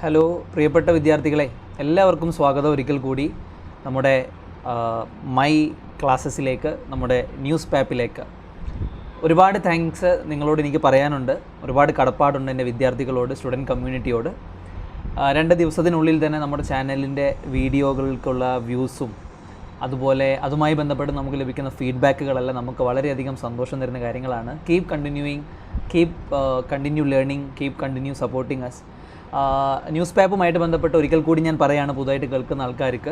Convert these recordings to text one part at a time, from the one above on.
Hello പ്രിയപ്പെട്ട വിദ്യാർത്ഥികളെ, എല്ലാവർക്കും സ്വാഗതം ഒരിക്കൽ കൂടി നമ്മുടെ മൈ ക്ലാസ്സസിലേക്ക്, നമ്മുടെ ന്യൂസ് പേപ്പിലേക്ക്. ഒരുപാട് താങ്ക്സ് നിങ്ങളോട് എനിക്ക് പറയാനുണ്ട്. ഒരുപാട് കടപ്പാടുണ്ട് എൻ്റെ വിദ്യാർത്ഥികളോട്, സ്റ്റുഡൻറ്റ് കമ്മ്യൂണിറ്റിയോട്. 2 ദിവസത്തിനുള്ളിൽ തന്നെ നമ്മുടെ ചാനലിൻ്റെ വീഡിയോകൾക്കുള്ള വ്യൂസും അതുപോലെ അതുമായി ബന്ധപ്പെട്ട് നമുക്ക് ലഭിക്കുന്ന ഫീഡ്ബാക്കുകളെല്ലാം നമുക്ക് വളരെയധികം സന്തോഷം തരുന്ന കാര്യങ്ങളാണ്. Continue learning, continue supporting us. News പേപ്പറുമായിട്ട് ബന്ധപ്പെട്ട് ഒരിക്കൽ കൂടി ഞാൻ പറയുകയാണ്, പുതുതായിട്ട് കേൾക്കുന്ന ആൾക്കാർക്ക്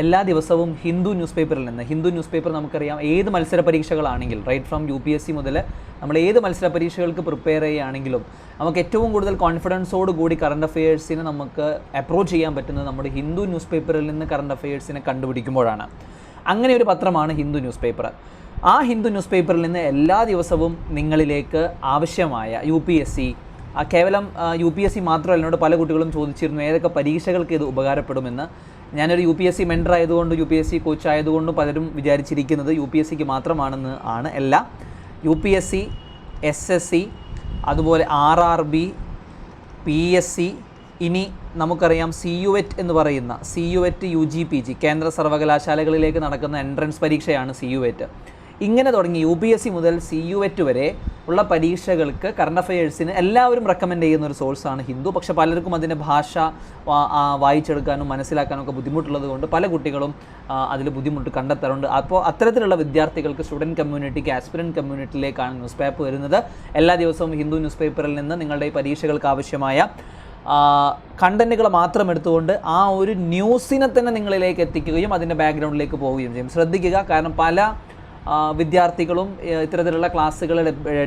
എല്ലാ ദിവസവും ഹിന്ദു ന്യൂസ് പേപ്പറിൽ നിന്ന്, ഹിന്ദു ന്യൂസ് പേപ്പർ നമുക്കറിയാം ഏത് മത്സര പരീക്ഷകളാണെങ്കിൽ, റൈറ്റ് ഫ്രം UPSC മുതൽ നമ്മൾ ഏത് മത്സര പരീക്ഷകൾക്ക് പ്രിപ്പയർ ചെയ്യുകയാണെങ്കിലും നമുക്ക് ഏറ്റവും കൂടുതൽ കോൺഫിഡൻസോട് കൂടി കറണ്ട് അഫെയേഴ്സിനെ നമുക്ക് അപ്രോച്ച് ചെയ്യാൻ പറ്റുന്നത് നമ്മുടെ ഹിന്ദു ന്യൂസ് പേപ്പറിൽ നിന്ന് കറണ്ട് അഫെയേഴ്സിനെ കണ്ടുപിടിക്കുമ്പോഴാണ്. അങ്ങനെ ഒരു പത്രമാണ് ഹിന്ദു ന്യൂസ് പേപ്പർ. ആ ഹിന്ദു ന്യൂസ് പേപ്പറിൽ നിന്ന് എല്ലാ ദിവസവും നിങ്ങളിലേക്ക് ആവശ്യമായ കേവലം UPSC മാത്രമല്ല, എന്നോട് പല കുട്ടികളും ചോദിച്ചിരുന്നു ഏതൊക്കെ പരീക്ഷകൾക്ക് ഇത് ഉപകാരപ്പെടുമെന്ന്. ഞാനൊരു UPSC മെൻറ്റർ ആയതുകൊണ്ട്, UPSC കോച്ച് ആയതുകൊണ്ട് പലരും വിചാരിച്ചിരിക്കുന്നത് UPSCക്ക് മാത്രമാണെന്ന് ആണ്. അല്ല, UPSC, SSC, അതുപോലെ RRB, PSC, ഇനി നമുക്കറിയാം CUET എന്ന് പറയുന്ന CUET UG-PG കേന്ദ്ര സർവകലാശാലകളിലേക്ക് നടക്കുന്ന എൻട്രൻസ് പരീക്ഷയാണ് CUET. ഇങ്ങനെ തുടങ്ങി UPSC മുതൽ CUET വരെ ഉള്ള പരീക്ഷകൾക്ക് കറണ്ട് അഫെയേഴ്സിന് എല്ലാവരും റെക്കമെൻഡ് ചെയ്യുന്ന ഒരു സോഴ്സാണ് ഹിന്ദു. പക്ഷേ പലർക്കും അതിൻ്റെ ഭാഷ വായിച്ചെടുക്കാനും മനസ്സിലാക്കാനും ഒക്കെ ബുദ്ധിമുട്ടുള്ളത് കൊണ്ട് പല കുട്ടികളും അതിൽ ബുദ്ധിമുട്ട് കണ്ടെത്താറുണ്ട്. അപ്പോൾ അത്തരത്തിലുള്ള വിദ്യാർത്ഥികൾക്ക്, സ്റ്റുഡൻറ്റ് കമ്മ്യൂണിറ്റിക്ക്, ആസ്പിരൻറ്റ് കമ്മ്യൂണിറ്റിയിലേക്കാണ് ന്യൂസ് പേപ്പർ വരുന്നത്. എല്ലാ ദിവസവും ഹിന്ദു ന്യൂസ് പേപ്പറിൽ നിന്ന് നിങ്ങളുടെ ഈ പരീക്ഷകൾക്ക് ആവശ്യമായ കണ്ടൻറ്റുകൾ മാത്രം എടുത്തുകൊണ്ട് ആ ഒരു ന്യൂസിനെ തന്നെ നിങ്ങളിലേക്ക് എത്തിക്കുകയും അതിൻ്റെ ബാക്ക്ഗ്രൗണ്ടിലേക്ക് പോവുകയും ചെയ്യും. ശ്രദ്ധിക്കുക, കാരണം പല വിദ്യാർത്ഥികളും ഇത്തരത്തിലുള്ള ക്ലാസ്സുകൾ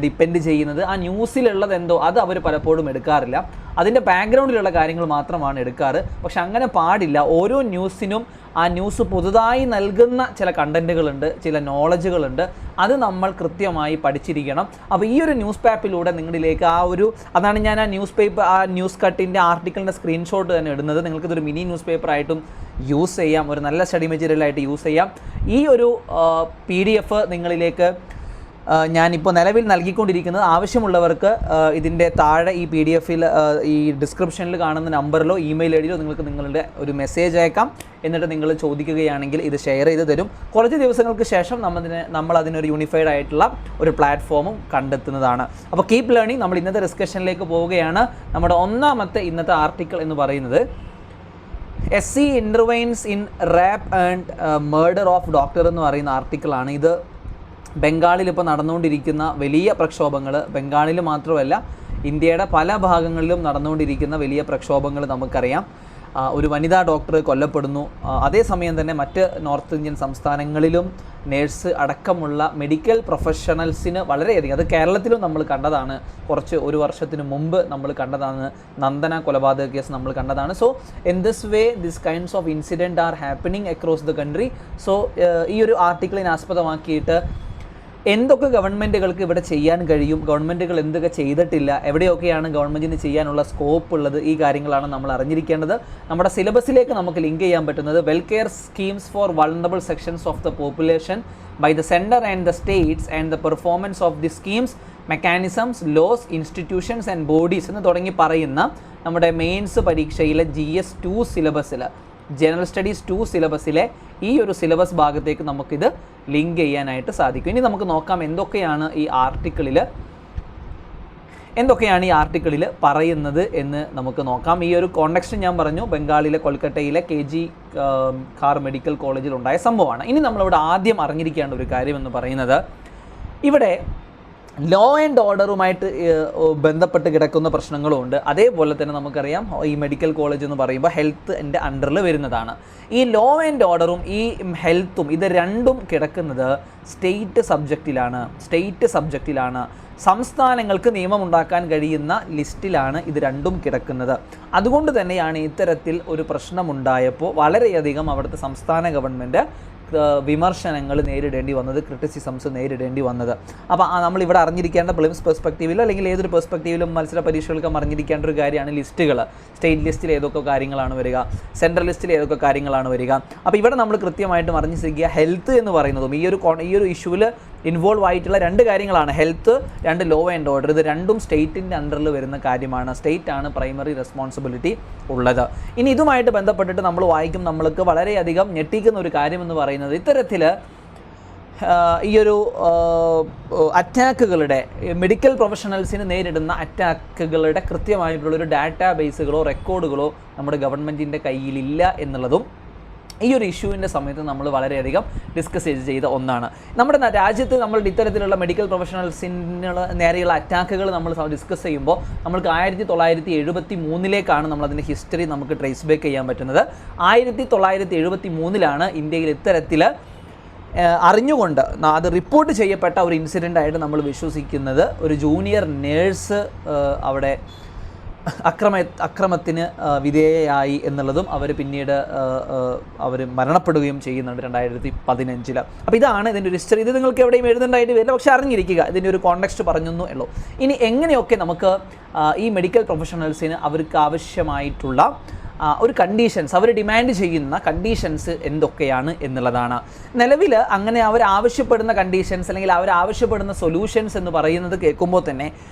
ഡിപ്പെൻഡ് ചെയ്യുന്നത് ആ ന്യൂസിലുള്ളത് എന്തോ അത് അവർ പലപ്പോഴും എടുക്കാറില്ല, അതിൻ്റെ ബാക്ക്ഗ്രൗണ്ടിലുള്ള കാര്യങ്ങൾ മാത്രമാണ് എടുക്കാറ്. പക്ഷെ അങ്ങനെ പാടില്ല. ഓരോ ന്യൂസിനും ആ ന്യൂസ് പുതുതായി നൽകുന്ന ചില കണ്ടൻറ്റുകളുണ്ട്, ചില നോളജുകളുണ്ട്, അത് നമ്മൾ കൃത്യമായി പഠിച്ചിരിക്കണം. അപ്പോൾ ഈ ഒരു ന്യൂസ് പേപ്പറിലൂടെ നിങ്ങളിലേക്ക് അതാണ് ഞാൻ ആ ന്യൂസ് കട്ടിൻ്റെ ആർട്ടിക്കിളിൻ്റെ സ്ക്രീൻഷോട്ട് തന്നെ ഇടുന്നത്. നിങ്ങൾക്കിതൊരു മിനി ന്യൂസ് പേപ്പറായിട്ടും യൂസ് ചെയ്യാം, ഒരു നല്ല സ്റ്റഡി മെറ്റീരിയലായിട്ട് യൂസ് ചെയ്യാം. ഈ ഒരു PDF നിങ്ങളിലേക്ക് ഞാനിപ്പോൾ നിലവിൽ നൽകിക്കൊണ്ടിരിക്കുന്നത്. ആവശ്യമുള്ളവർക്ക് ഇതിൻ്റെ താഴെ ഈ PDF-ൽ ഈ ഡിസ്ക്രിപ്ഷനിൽ കാണുന്ന നമ്പറിലോ ഇമെയിൽ ഐഡിയിലോ നിങ്ങൾക്ക് നിങ്ങളുടെ ഒരു മെസ്സേജ് അയക്കാം. എന്നിട്ട് നിങ്ങൾ ചോദിക്കുകയാണെങ്കിൽ ഇത് ഷെയർ ചെയ്ത് തരും. കുറച്ച് ദിവസങ്ങൾക്ക് ശേഷം നമ്മൾ അതിനൊരു യൂണിഫൈഡ് ആയിട്ടുള്ള ഒരു പ്ലാറ്റ്ഫോമും കണ്ടെത്തുന്നതാണ്. അപ്പോൾ കീപ് ലേണിംഗ്. നമ്മൾ ഇന്നത്തെ ഡിസ്കഷനിലേക്ക് പോവുകയാണ്. നമ്മുടെ ഇന്നത്തെ ആർട്ടിക്കിൾ എന്ന് പറയുന്നത് SC intervenes in rape and murder of doctor എന്ന് പറയുന്ന ആർട്ടിക്കിളാണ്. ഇത് ബംഗാളിൽ ഇപ്പോൾ നടന്നുകൊണ്ടിരിക്കുന്ന വലിയ പ്രക്ഷോഭങ്ങൾ, ബംഗാളിൽ മാത്രമല്ല ഇന്ത്യയുടെ പല ഭാഗങ്ങളിലും നടന്നുകൊണ്ടിരിക്കുന്ന വലിയ പ്രക്ഷോഭങ്ങൾ നമുക്കറിയാം. ഒരു വനിതാ ഡോക്ടർ കൊല്ലപ്പെടുന്നു. അതേസമയം തന്നെ മറ്റ് നോർത്ത് ഇന്ത്യൻ സംസ്ഥാനങ്ങളിലും നേഴ്സ് അടക്കമുള്ള മെഡിക്കൽ പ്രൊഫഷണൽസിന് വളരെയധികം, അത് കേരളത്തിലും നമ്മൾ കണ്ടതാണ്, ഒരു വർഷത്തിന് മുമ്പ് നമ്മൾ കണ്ടതാണ്, നന്ദന കൊലപാതക കേസ് നമ്മൾ കണ്ടതാണ്. So in this way this kinds of incident are happening across the country. So ഈ ഒരു ആർട്ടിക്കിളിനെ ആസ്പദമാക്കിയിട്ട് എന്തൊക്കെ ഗവൺമെൻറ്റുകൾക്ക് ഇവിടെ ചെയ്യാൻ കഴിയും, ഗവൺമെൻറ്റുകൾ എന്തൊക്കെ ചെയ്തിട്ടില്ല, എവിടെയൊക്കെയാണ് ഗവൺമെൻറ്റിന് ചെയ്യാനുള്ള സ്കോപ്പ് ഉള്ളത്, ഈ കാര്യങ്ങളാണ് നമ്മൾ അറിഞ്ഞിരിക്കേണ്ടത്. നമ്മുടെ സിലബസിലേക്ക് നമുക്ക് ലിങ്ക് ചെയ്യാൻ പറ്റുന്നത് welfare schemes for vulnerable sections of the population by the centre and the states and the performance of the schemes, mechanisms, laws, institutions and bodies എന്ന് തുടങ്ങി പറയുന്ന നമ്മുടെ മെയിൻസ് പരീക്ഷയിലെ GS 2 സിലബസിൽ, ജനറൽ സ്റ്റഡീസ് 2 സിലബസിലെ ഈ ഒരു സിലബസ് ഭാഗത്തേക്ക് നമുക്കിത് ലിങ്ക് ചെയ്യാനായിട്ട് സാധിക്കും. ഇനി നമുക്ക് നോക്കാം എന്തൊക്കെയാണ് ഈ ആർട്ടിക്കിളിൽ പറയുന്നത് എന്ന് നമുക്ക് നോക്കാം. ഈ ഒരു കോണ്ടെക്സ്റ്റ് ഞാൻ പറഞ്ഞു, ബംഗാളിലെ കൊൽക്കട്ടയിലെ KG കാർ മെഡിക്കൽ കോളേജിൽ ഉണ്ടായ സംഭവമാണ്. ഇനി നമ്മളിവിടെ ആദ്യം അറിഞ്ഞിരിക്കേണ്ട ഒരു കാര്യം എന്ന് പറയുന്നത്, ഇവിടെ ലോ ആൻഡ് ഓർഡറുമായിട്ട് ബന്ധപ്പെട്ട് കിടക്കുന്ന പ്രശ്നങ്ങളുമുണ്ട്. അതേപോലെ തന്നെ നമുക്കറിയാം ഈ മെഡിക്കൽ കോളേജ് എന്ന് പറയുമ്പോൾ ഹെൽത്തിൻ്റെ അണ്ടറിൽ വരുന്നതാണ്. ഈ ലോ ആൻഡ് ഓർഡറും ഈ ഹെൽത്തും ഇത് രണ്ടും കിടക്കുന്നത് സ്റ്റേറ്റ് സബ്ജക്റ്റിലാണ്. സംസ്ഥാനങ്ങൾക്ക് നിയമമുണ്ടാക്കാൻ കഴിയുന്ന ലിസ്റ്റിലാണ് ഇത് രണ്ടും കിടക്കുന്നത്. അതുകൊണ്ട് തന്നെയാണ് ഇത്തരത്തിൽ ഒരു പ്രശ്നമുണ്ടായപ്പോൾ വളരെയധികം അവിടുത്തെ സംസ്ഥാന ഗവൺമെൻറ് വിമർശനങ്ങൾ നേരിടേണ്ടി വന്നത്, ക്രിറ്റിസിസംസ് നേരിടേണ്ടി വന്നത്. അപ്പോൾ നമ്മളിവിടെ അറിഞ്ഞിരിക്കേണ്ട പ്രിലിംസ് പെർസ്പെക്റ്റീവിലോ അല്ലെങ്കിൽ ഏതൊരു പെർസ്പെക്റ്റീവിലും മത്സര പരീക്ഷകൾക്കും അറിഞ്ഞിരിക്കേണ്ട ഒരു കാര്യമാണ് ലിസ്റ്റുകൾ. സ്റ്റേറ്റ് ലിസ്റ്റിൽ ഏതൊക്കെ കാര്യങ്ങളാണ് വരിക, സെൻട്രൽ ലിസ്റ്റിൽ ഏതൊക്കെ കാര്യങ്ങളാണ് വരിക. അപ്പോൾ ഇവിടെ നമ്മൾ കൃത്യമായിട്ടും അറിഞ്ഞിരിക്കുക ഹെൽത്ത് എന്ന് പറയുന്നതും ഈ ഒരു ഇഷ്യൂവിൽ ഇൻവോൾവ് ആയിട്ടുള്ള രണ്ട് കാര്യങ്ങളാണ്, ഹെൽത്ത്, രണ്ട് ലോ ആൻഡ് ഓർഡർ. ഇത് രണ്ടും സ്റ്റേറ്റിൻ്റെ അണ്ടറിൽ വരുന്ന കാര്യമാണ്. സ്റ്റേറ്റാണ് പ്രൈമറി റെസ്പോൺസിബിലിറ്റി ഉള്ളത്. ഇനി ഇതുമായിട്ട് ബന്ധപ്പെട്ടിട്ട് നമ്മൾ വായിക്കും, നമ്മൾക്ക് വളരെയധികം ഞെട്ടിക്കുന്ന ഒരു കാര്യമെന്ന് പറയുന്നത് ഇത്തരത്തിൽ ഈ ഒരു അറ്റാക്കുകളുടെ, മെഡിക്കൽ പ്രൊഫഷണൽസിന് നേരിടുന്ന അറ്റാക്കുകളുടെ കൃത്യമായിട്ടുള്ളൊരു ഡാറ്റാ ബേസുകളോ റെക്കോർഡുകളോ നമ്മുടെ ഗവൺമെൻറ്റിൻ്റെ കയ്യിലില്ല എന്നുള്ളതും ഈ ഒരു ഇഷ്യൂവിൻ്റെ സമയത്ത് നമ്മൾ വളരെയധികം ഡിസ്കസ് ചെയ്ത ഒന്നാണ്. നമ്മുടെ രാജ്യത്ത് നമ്മൾ ഇത്തരത്തിലുള്ള മെഡിക്കൽ പ്രൊഫഷണൽസിന് നേരെയുള്ള അറ്റാക്കുകൾ നമ്മൾ ഡിസ്കസ് ചെയ്യുമ്പോൾ നമ്മൾക്ക് 1973 നമ്മൾ അതിൻ്റെ ഹിസ്റ്ററി നമുക്ക് ട്രേസ് ബാക്ക് ചെയ്യാൻ പറ്റുന്നത്. 1973 ഇന്ത്യയിൽ ഇത്തരത്തിൽ അറിഞ്ഞുകൊണ്ട് അത് റിപ്പോർട്ട് ചെയ്യപ്പെട്ട ഒരു ഇൻസിഡൻ്റ് ആയിട്ട് നമ്മൾ വിശ്വസിക്കുന്നത് ഒരു ജൂനിയർ നേഴ്സ് അവിടെ അക്രമത്തിന് വിധേയയായി എന്നുള്ളതും അവർ പിന്നീട് അവർ മരണപ്പെടുകയും ചെയ്യുന്നുണ്ട് 2015. അപ്പോൾ ഇതാണ് ഇതിൻ്റെ ഒരു ഹിസ്റ്ററി. ഇത് നിങ്ങൾക്ക് എവിടെയും എഴുതേണ്ടതായിട്ട് വരില്ല, പക്ഷേ അറിഞ്ഞിരിക്കുക, ഇതിൻ്റെ ഒരു കോണ്ടെക്സ്റ്റ് പറഞ്ഞു ഉള്ളൂ. ഇനി എങ്ങനെയൊക്കെ നമുക്ക് ഈ മെഡിക്കൽ പ്രൊഫഷണൽസിന് അവർക്ക് ആവശ്യമായിട്ടുള്ള ഒരു കണ്ടീഷൻസ്, അവർ ഡിമാൻഡ് ചെയ്യുന്ന കണ്ടീഷൻസ് എന്തൊക്കെയാണ് എന്നുള്ളതാണ്. നിലവിൽ അങ്ങനെ അവർ ആവശ്യപ്പെടുന്ന കണ്ടീഷൻസ് അല്ലെങ്കിൽ അവർ ആവശ്യപ്പെടുന്ന സൊല്യൂഷൻസ് എന്ന് പറയുന്നത് കേൾക്കുമ്പോൾ തന്നെ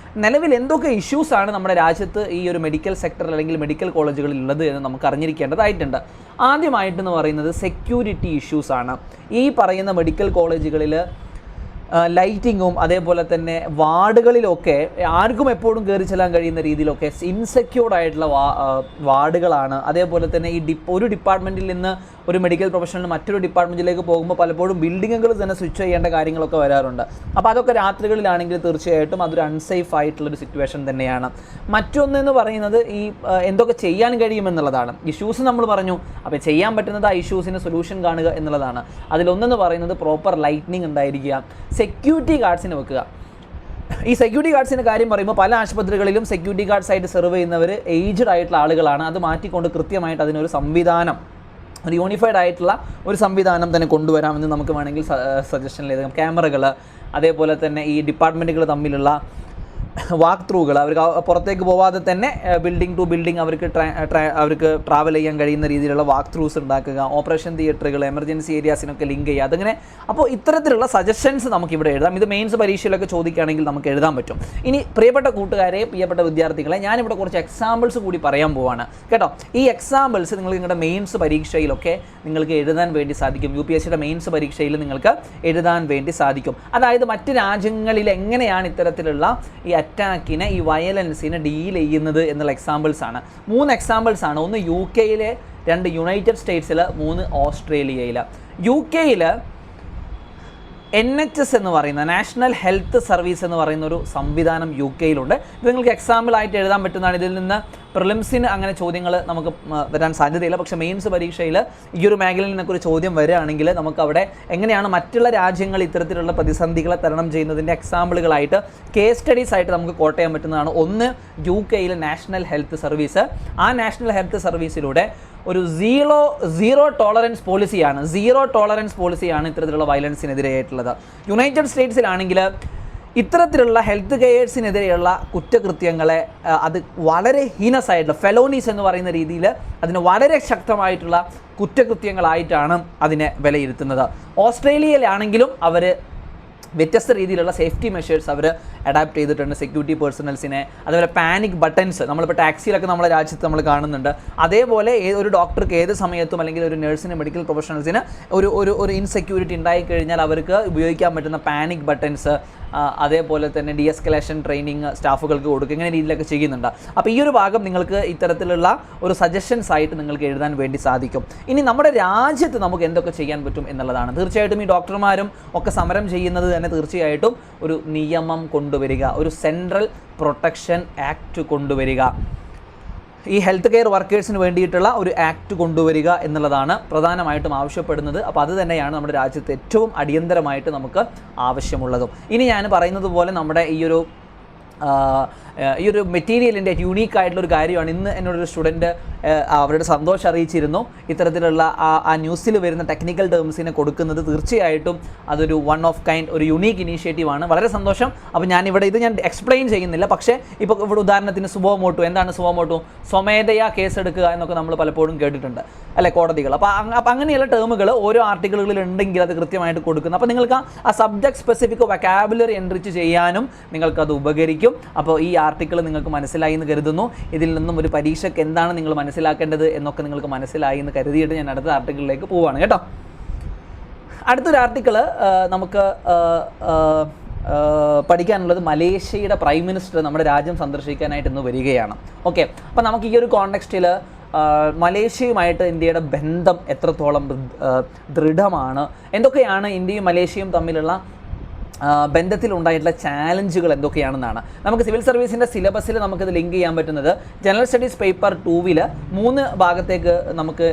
നിലവിൽ എന്തൊക്കെ ഇഷ്യൂസാണ് നമ്മുടെ രാജ്യത്ത് ഈ ഒരു മെഡിക്കൽ സെക്ടർ അല്ലെങ്കിൽ മെഡിക്കൽ കോളേജുകളിൽ ഉള്ളത് എന്ന് നമുക്ക് അറിഞ്ഞിരിക്കേണ്ടതായിട്ടുണ്ട്. ആദ്യമായിട്ടെന്ന് പറയുന്നത് സെക്യൂരിറ്റി ഇഷ്യൂസാണ്. ഈ പറയുന്ന മെഡിക്കൽ കോളേജുകളിൽ ലൈറ്റിങ്ങും അതേപോലെ തന്നെ വാർഡുകളിലൊക്കെ ആർക്കും എപ്പോഴും കയറി ചെല്ലാൻ കഴിയുന്ന രീതിയിലൊക്കെ ഇൻസെക്യൂർഡ് ആയിട്ടുള്ള വാർഡുകളാണ്. അതേപോലെ തന്നെ ഒരു ഡിപ്പാർട്ട്മെൻറ്റിൽ നിന്ന് ഒരു മെഡിക്കൽ പ്രൊഫഷണൽ മറ്റൊരു ഡിപ്പാർട്ട്മെൻറ്റിലേക്ക് പോകുമ്പോൾ പലപ്പോഴും ബിൽഡിങ്ങുകൾ തന്നെ സ്വിച്ച് ചെയ്യേണ്ട കാര്യങ്ങളൊക്കെ വരാറുണ്ട്. അപ്പോൾ അതൊക്കെ രാത്രികളിലാണെങ്കിൽ തീർച്ചയായിട്ടും അതൊരു അൺസേഫ് ആയിട്ടുള്ളൊരു സിറ്റുവേഷൻ തന്നെയാണ്. മറ്റൊന്നെന്ന് പറയുന്നത് ഈ എന്തൊക്കെ ചെയ്യാൻ കഴിയുമെന്നുള്ളതാണ്. ഇഷ്യൂസ് നമ്മൾ പറഞ്ഞു, അപ്പോൾ ചെയ്യാൻ പറ്റുന്നത് ആ ഇഷ്യൂസിന് സൊല്യൂഷൻ കാണുക എന്നുള്ളതാണ്. അതിലൊന്നെന്ന് പറയുന്നത് പ്രോപ്പർ ലൈറ്റ്നിങ് ഉണ്ടായിരിക്കുക, സെക്യൂരിറ്റി ഗാർഡ്സിന് വെക്കുക. ഈ സെക്യൂരിറ്റി ഗാർഡ്സിൻ്റെ കാര്യം പറയുമ്പോൾ പല ആശുപത്രികളിലും സെക്യൂരിറ്റി ഗാർഡ്സായിട്ട് സെർവ് ചെയ്യുന്നവർ ഏജ്ഡ് ആയിട്ടുള്ള ആളുകളാണ്. അത് മാറ്റിക്കൊണ്ട് കൃത്യമായിട്ട് അതിനൊരു സംവിധാനം, ഒരു യൂണിഫൈഡ് ആയിട്ടുള്ള ഒരു സംവിധാനം തന്നെ കൊണ്ടുവരാമെന്ന് നമുക്ക് വേണമെങ്കിൽ സജഷനിൽ എഴുതാം. ക്യാമറകൾ, അതേപോലെ തന്നെ ഈ ഡിപ്പാർട്ട്മെൻറ്റുകൾ തമ്മിലുള്ള വാക്ക് ത്രൂകൾ, അവർക്ക് പുറത്തേക്ക് പോവാതെ തന്നെ ബിൽഡിംഗ് ടു ബിൽഡിംഗ് അവർക്ക് ട്രാവൽ ചെയ്യാൻ കഴിയുന്ന രീതിയിലുള്ള വാക്ക് ത്രൂസ് ഉണ്ടാക്കുക, ഓപ്പറേഷൻ തിയേറ്ററുകൾ, എമർജൻസി ഏരിയാസിനൊക്കെ ലിങ്ക് ചെയ്യുക. അതങ്ങനെ അപ്പോൾ ഇത്തരത്തിലുള്ള സജഷൻസ് നമുക്കിവിടെ എഴുതാം. ഇത് മെയിൻസ് പരീക്ഷയിലൊക്കെ ചോദിക്കുകയാണെങ്കിൽ നമുക്ക് എഴുതാൻ പറ്റും. ഇനി പ്രിയപ്പെട്ട കൂട്ടുകാരെ, പ്രിയപ്പെട്ട വിദ്യാർത്ഥികളെ, ഞാനിവിടെ കുറച്ച് എക്സാമ്പിൾസ് കൂടി പറയാൻ പോവാണ് കേട്ടോ. ഈ എക്സാമ്പിൾസ് നിങ്ങൾക്ക് നിങ്ങളുടെ മെയിൻസ് പരീക്ഷയിലൊക്കെ നിങ്ങൾക്ക് എഴുതാൻ വേണ്ടി സാധിക്കും. UPSCയുടെ മെയിൻസ് പരീക്ഷയിൽ നിങ്ങൾക്ക് എഴുതാൻ വേണ്ടി സാധിക്കും. അതായത് മറ്റ് രാജ്യങ്ങളിൽ എങ്ങനെയാണ് ഇത്തരത്തിലുള്ള ഈ അറ്റാക്കിനെ, ഈ വയലൻസിനെ ഡീൽ ചെയ്യുന്നത് എന്നുള്ള എക്സാമ്പിൾസാണ്. 3 എക്സാമ്പിൾസാണ്. ഒന്ന് UK-യിൽ, 2 യുണൈറ്റഡ് സ്റ്റേറ്റ്സിൽ, 3 ഓസ്ട്രേലിയയിൽ. UK-യിൽ NHS എന്ന് പറയുന്ന നാഷണൽ ഹെൽത്ത് സർവീസ് എന്ന് പറയുന്ന ഒരു സംവിധാനം UK-യിലുണ്ട്. ഇത് നിങ്ങൾക്ക് എക്സാമ്പിൾ ആയിട്ട് എഴുതാൻ പറ്റുന്നതാണ്. ഇതിൽ നിന്ന് പ്രിലിംസിന് അങ്ങനെ ചോദ്യങ്ങൾ നമുക്ക് വരാൻ സാധ്യതയില്ല, പക്ഷേ മെയിൻസ് പരീക്ഷയിൽ ഈ ഒരു മേഖലയിൽ നിന്നൊക്കെ ഒരു ചോദ്യം വരികയാണെങ്കിൽ നമുക്കവിടെ എങ്ങനെയാണ് മറ്റുള്ള രാജ്യങ്ങൾ ഇത്തരത്തിലുള്ള പ്രതിസന്ധികളെ തരണം ചെയ്യുന്നതിൻ്റെ എക്സാമ്പിളുകളായിട്ട് കേസ് സ്റ്റഡീസ് ആയിട്ട് നമുക്ക് കോട്ട് ചെയ്യാൻ പറ്റുന്നതാണ്. ഒന്ന് UK-യിലെ നാഷണൽ ഹെൽത്ത് സർവീസ്. ആ നാഷണൽ ഹെൽത്ത് സർവീസിലൂടെ ഒരു സീറോ ടോളറൻസ് പോളിസിയാണ് ഇത്തരത്തിലുള്ള വയലൻസിനെതിരെയായിട്ടുള്ളത്. യുണൈറ്റഡ് സ്റ്റേറ്റ്സിലാണെങ്കിൽ ഇത്തരത്തിലുള്ള ഹെൽത്ത് കെയേഴ്സിനെതിരെയുള്ള കുറ്റകൃത്യങ്ങളെ അത് വളരെ ഹീനസായിട്ടുള്ള ഫെലോണീസ് എന്ന് പറയുന്ന രീതിയിൽ അതിന് വളരെ ശക്തമായിട്ടുള്ള കുറ്റകൃത്യങ്ങളായിട്ടാണ് അതിനെ വിലയിരുത്തുന്നത്. ഓസ്ട്രേലിയയിലാണെങ്കിലും അവർ വ്യത്യസ്ത രീതിയിലുള്ള സേഫ്റ്റി മെഷേഴ്സ് അവർ അഡാപ്റ്റ് ചെയ്തിട്ടുണ്ട് സെക്യൂരിറ്റി പേഴ്സണൽസിനെ. അതുപോലെ പാനിക് ബട്ടൺസ് നമ്മളിപ്പോൾ ടാക്സിയിലൊക്കെ നമ്മുടെ രാജ്യത്ത് നമ്മൾ കാണുന്നുണ്ട്. അതേപോലെ ഒരു ഡോക്ടർക്ക് ഏത് സമയത്തും അല്ലെങ്കിൽ ഒരു നഴ്സിന്, മെഡിക്കൽ പ്രൊഫഷണൽസിന് ഒരു ഇൻസെക്യൂരിറ്റി ഉണ്ടായിക്കഴിഞ്ഞാൽ അവർക്ക് ഉപയോഗിക്കാൻ പറ്റുന്ന പാനിക് ബട്ടൺസ്, അതേപോലെ തന്നെ ഡീഎസ്കലേഷൻ ട്രെയിനിങ് സ്റ്റാഫുകൾക്ക് കൊടുക്കുക, ഇങ്ങനെ രീതിയിലൊക്കെ ചെയ്യുന്നുണ്ട്. അപ്പോൾ ഈ ഒരു ഭാഗം നിങ്ങൾക്ക് ഇത്തരത്തിലുള്ള ഒരു സജഷൻസ് ആയിട്ട് നിങ്ങൾക്ക് എഴുതാൻ വേണ്ടി സാധിക്കും. ഇനി നമ്മുടെ രാജ്യത്ത് നമുക്ക് എന്തൊക്കെ ചെയ്യാൻ പറ്റും എന്നുള്ളതാണ്. തീർച്ചയായിട്ടും ഈ ഡോക്ടർമാരും ഒക്കെ സമരം ചെയ്യുന്നത് തന്നെ തീർച്ചയായിട്ടും ഒരു നിയമം കൊണ്ടുവരിക, ഒരു സെൻട്രൽ പ്രൊട്ടക്ഷൻ ആക്ട് കൊണ്ടുവരിക, ഈ ഹെൽത്ത് കെയർ വർക്കേഴ്സിന് വേണ്ടിയിട്ടുള്ള ഒരു ആക്ട് കൊണ്ടുവരിക എന്നുള്ളതാണ് പ്രധാനമായിട്ടും ആവശ്യപ്പെടുന്നത്. അപ്പോൾ അത് തന്നെയാണ് നമ്മുടെ രാജ്യത്ത് ഏറ്റവും അടിയന്തരമായിട്ട് നമുക്ക് ആവശ്യമുള്ളതും. ഇനി ഞാൻ പറയുന്നത് പോലെ നമ്മുടെ ഈ ഒരു ഈ ഒരു മെറ്റീരിയലിൻ്റെ യുണീക്ക് ആയിട്ടുള്ളൊരു കാര്യമാണ്. ഇന്ന് എന്നോടൊരു സ്റ്റുഡൻറ്റ് അവരുടെ സന്തോഷം അറിയിച്ചിരുന്നു. ഇത്തരത്തിലുള്ള ആ ന്യൂസിൽ വരുന്ന ടെക്നിക്കൽ ടേംസിനെ കൊടുക്കുന്നത് തീർച്ചയായിട്ടും അതൊരു വൺ ഓഫ് കൈൻഡ് ഒരു യുണീക്ക് ഇനീഷ്യേറ്റീവാണ്. വളരെ സന്തോഷം. അപ്പോൾ ഞാനിവിടെ ഇത് ഞാൻ എക്സ്പ്ലെയിൻ ചെയ്യുന്നില്ല. പക്ഷേ ഇപ്പോൾ ഇവിടെ ഉദാഹരണത്തിന് സുബോമോട്ടോ, എന്താണ് സുബോമോട്ടോ? സ്വമേധയാ കേസെടുക്കുക എന്നൊക്കെ നമ്മൾ പലപ്പോഴും കേട്ടിട്ടുണ്ട് അല്ലെ, കോടതികൾ. അപ്പോൾ അങ്ങനെയുള്ള ടേമുകൾ ഓരോ ആർട്ടിക്കിളുകളിൽ ഉണ്ടെങ്കിൽ അത് കൃത്യമായിട്ട് കൊടുക്കുന്നു. അപ്പോൾ നിങ്ങൾക്ക് ആ സബ്ജക്ട് സ്പെസിഫിക് വൊക്കാബുലറി എൻറിച്ച് ചെയ്യാനും നിങ്ങൾക്കത് ഉപകരിക്കും. അപ്പോൾ ഈ ആർട്ടിക്കിൾ നിങ്ങൾക്ക് മനസ്സിലായി എന്ന് കരുതുന്നു. ഇതിൽ നിന്നും ഒരു പരീക്ഷയ്ക്ക് എന്താണ് നിങ്ങൾ മനസ്സിലാക്കേണ്ടത് എന്നൊക്കെ നിങ്ങൾക്ക് മനസ്സിലായി എന്ന് കരുതിയിട്ട് ഞാൻ അടുത്ത ആർട്ടിക്കിളിലേക്ക് പോവുകയാണ് കേട്ടോ. അടുത്തൊരു ആർട്ടിക്കിൾ നമുക്ക് പഠിക്കാനുള്ളത് മലേഷ്യയുടെ പ്രൈം മിനിസ്റ്റർ നമ്മുടെ രാജ്യം സന്ദർശിക്കാനായിട്ട് ഇന്ന് വരികയാണ്. ഓക്കെ, അപ്പോൾ നമുക്ക് ഈ ഒരു കോണ്ടെക്സ്റ്റിൽ മലേഷ്യയുമായിട്ട് ഇന്ത്യയുടെ ബന്ധം എത്രത്തോളം ദൃഢമാണ്, എന്തൊക്കെയാണ് ഇന്ത്യയും മലേഷ്യയും തമ്മിലുള്ള ബന്ധത്തിലുണ്ടായിട്ടുള്ള ചാലഞ്ചുകൾ എന്തൊക്കെയാണെന്നാണ്. നമുക്ക് സിവിൽ സർവീസിൻ്റെ സിലബസിൽ നമുക്കിത് ലിങ്ക് ചെയ്യാൻ പറ്റുന്നത് ജനറൽ സ്റ്റഡീസ് പേപ്പർ 2-ൽ 3 ഭാഗത്തേക്ക് നമുക്ക്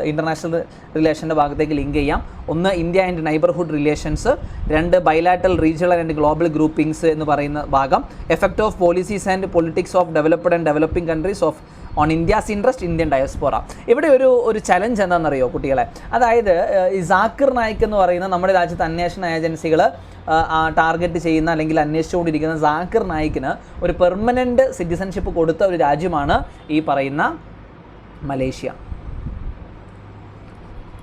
ഇൻ്റർനാഷണൽ റിലേഷൻ്റെ ഭാഗത്തേക്ക് ലിങ്ക് ചെയ്യാം. 1 India and neighbourhood relations, 2 bilateral regional and global groupings എന്ന് പറയുന്ന ഭാഗം, effect of policies and politics of developed and developing countries of on India's interest Indian diaspora. ഇവിടെ ഒരു ചലഞ്ച് എന്താണെന്നറിയോ കുട്ടികളെ? അതായത് ഈ സാക്കിർ നായിക് എന്ന് പറയുന്ന നമ്മുടെ രാജ്യത്തെ അന്വേഷണ ഏജൻസികൾ ടാർഗറ്റ് ചെയ്യുന്ന അല്ലെങ്കിൽ അന്വേഷിച്ചുകൊണ്ടിരിക്കുന്ന സാക്കിർ നായിക്കിന് ഒരു പെർമനൻറ്റ് സിറ്റിസൺഷിപ്പ് കൊടുത്ത ഒരു രാജ്യമാണ് ഈ പറയുന്ന മലേഷ്യ.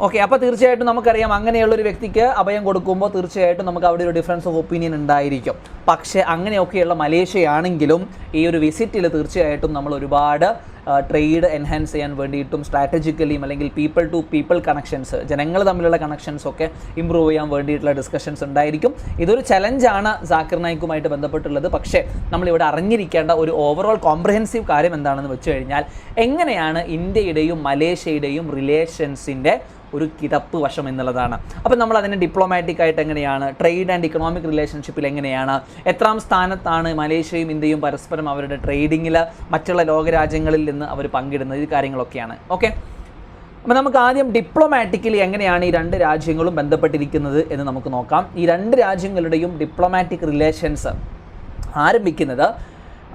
ഓക്കെ, അപ്പോൾ തീർച്ചയായിട്ടും നമുക്കറിയാം അങ്ങനെയുള്ളൊരു വ്യക്തിക്ക് അഭയം കൊടുക്കുമ്പോൾ തീർച്ചയായിട്ടും നമുക്ക് അവിടെ ഒരു ഡിഫറൻസ് ഓഫ് ഒപ്പീനിയൻ ഉണ്ടായിരിക്കും. പക്ഷേ അങ്ങനെയൊക്കെയുള്ള മലേഷ്യയാണെങ്കിലും ഈ ഒരു വിസിറ്റിൽ തീർച്ചയായിട്ടും നമ്മൾ ഒരുപാട് ട്രേഡ് എൻഹാൻസ് ചെയ്യാൻ വേണ്ടിയിട്ടും സ്ട്രാറ്റജിക്കലിയും അല്ലെങ്കിൽ പീപ്പിൾ ടു പീപ്പിൾ കണക്ഷൻസ്, ജനങ്ങൾ തമ്മിലുള്ള കണക്ഷൻസൊക്കെ ഇമ്പ്രൂവ് ചെയ്യാൻ വേണ്ടിയിട്ടുള്ള ഡിസ്കഷൻസ് ഉണ്ടായിരിക്കും. ഇതൊരു ചലഞ്ചാണ് സാക്കിർ നായിക്കുമായിട്ട് ബന്ധപ്പെട്ടുള്ളത്. പക്ഷേ നമ്മളിവിടെ അറിഞ്ഞിരിക്കേണ്ട ഒരു ഓവറോൾ കോംപ്രഹെൻസീവ് കാര്യം എന്താണെന്ന് വെച്ച് കഴിഞ്ഞാൽ എങ്ങനെയാണ് ഇന്ത്യയുടെയും മലേഷ്യയുടെയും റിലേഷൻസിൻ്റെ ഒരു കിടപ്പ് വശം എന്നുള്ളതാണ്. അപ്പോൾ നമ്മൾ അതിനെ ഡിപ്ലോമാറ്റിക് ആയിട്ട് എങ്ങനെയാണ്, ട്രേഡ് ആൻഡ് ഇക്കണോമിക് റിലേഷൻഷിപ്പിൽ എങ്ങനെയാണ്, എത്രാം സ്ഥാനത്താണ് മലേഷ്യയും ഇന്ത്യയും പരസ്പരം അവരുടെ ട്രേഡിങ്ങിൽ മറ്റുള്ള ലോകരാജ്യങ്ങളിൽ നിന്ന് അവർ പങ്കിടുന്നത്, ഈ കാര്യങ്ങളൊക്കെയാണ്. ഓക്കെ, അപ്പോൾ നമുക്ക് ആദ്യം ഡിപ്ലോമാറ്റിക്കലി എങ്ങനെയാണ് ഈ 2 രാജ്യങ്ങളും ബന്ധപ്പെട്ടിരിക്കുന്നത് എന്ന് നമുക്ക് നോക്കാം. ഈ 2 രാജ്യങ്ങളുടെയും ഡിപ്ലോമാറ്റിക് റിലേഷൻസ് ആരംഭിക്കുന്നത്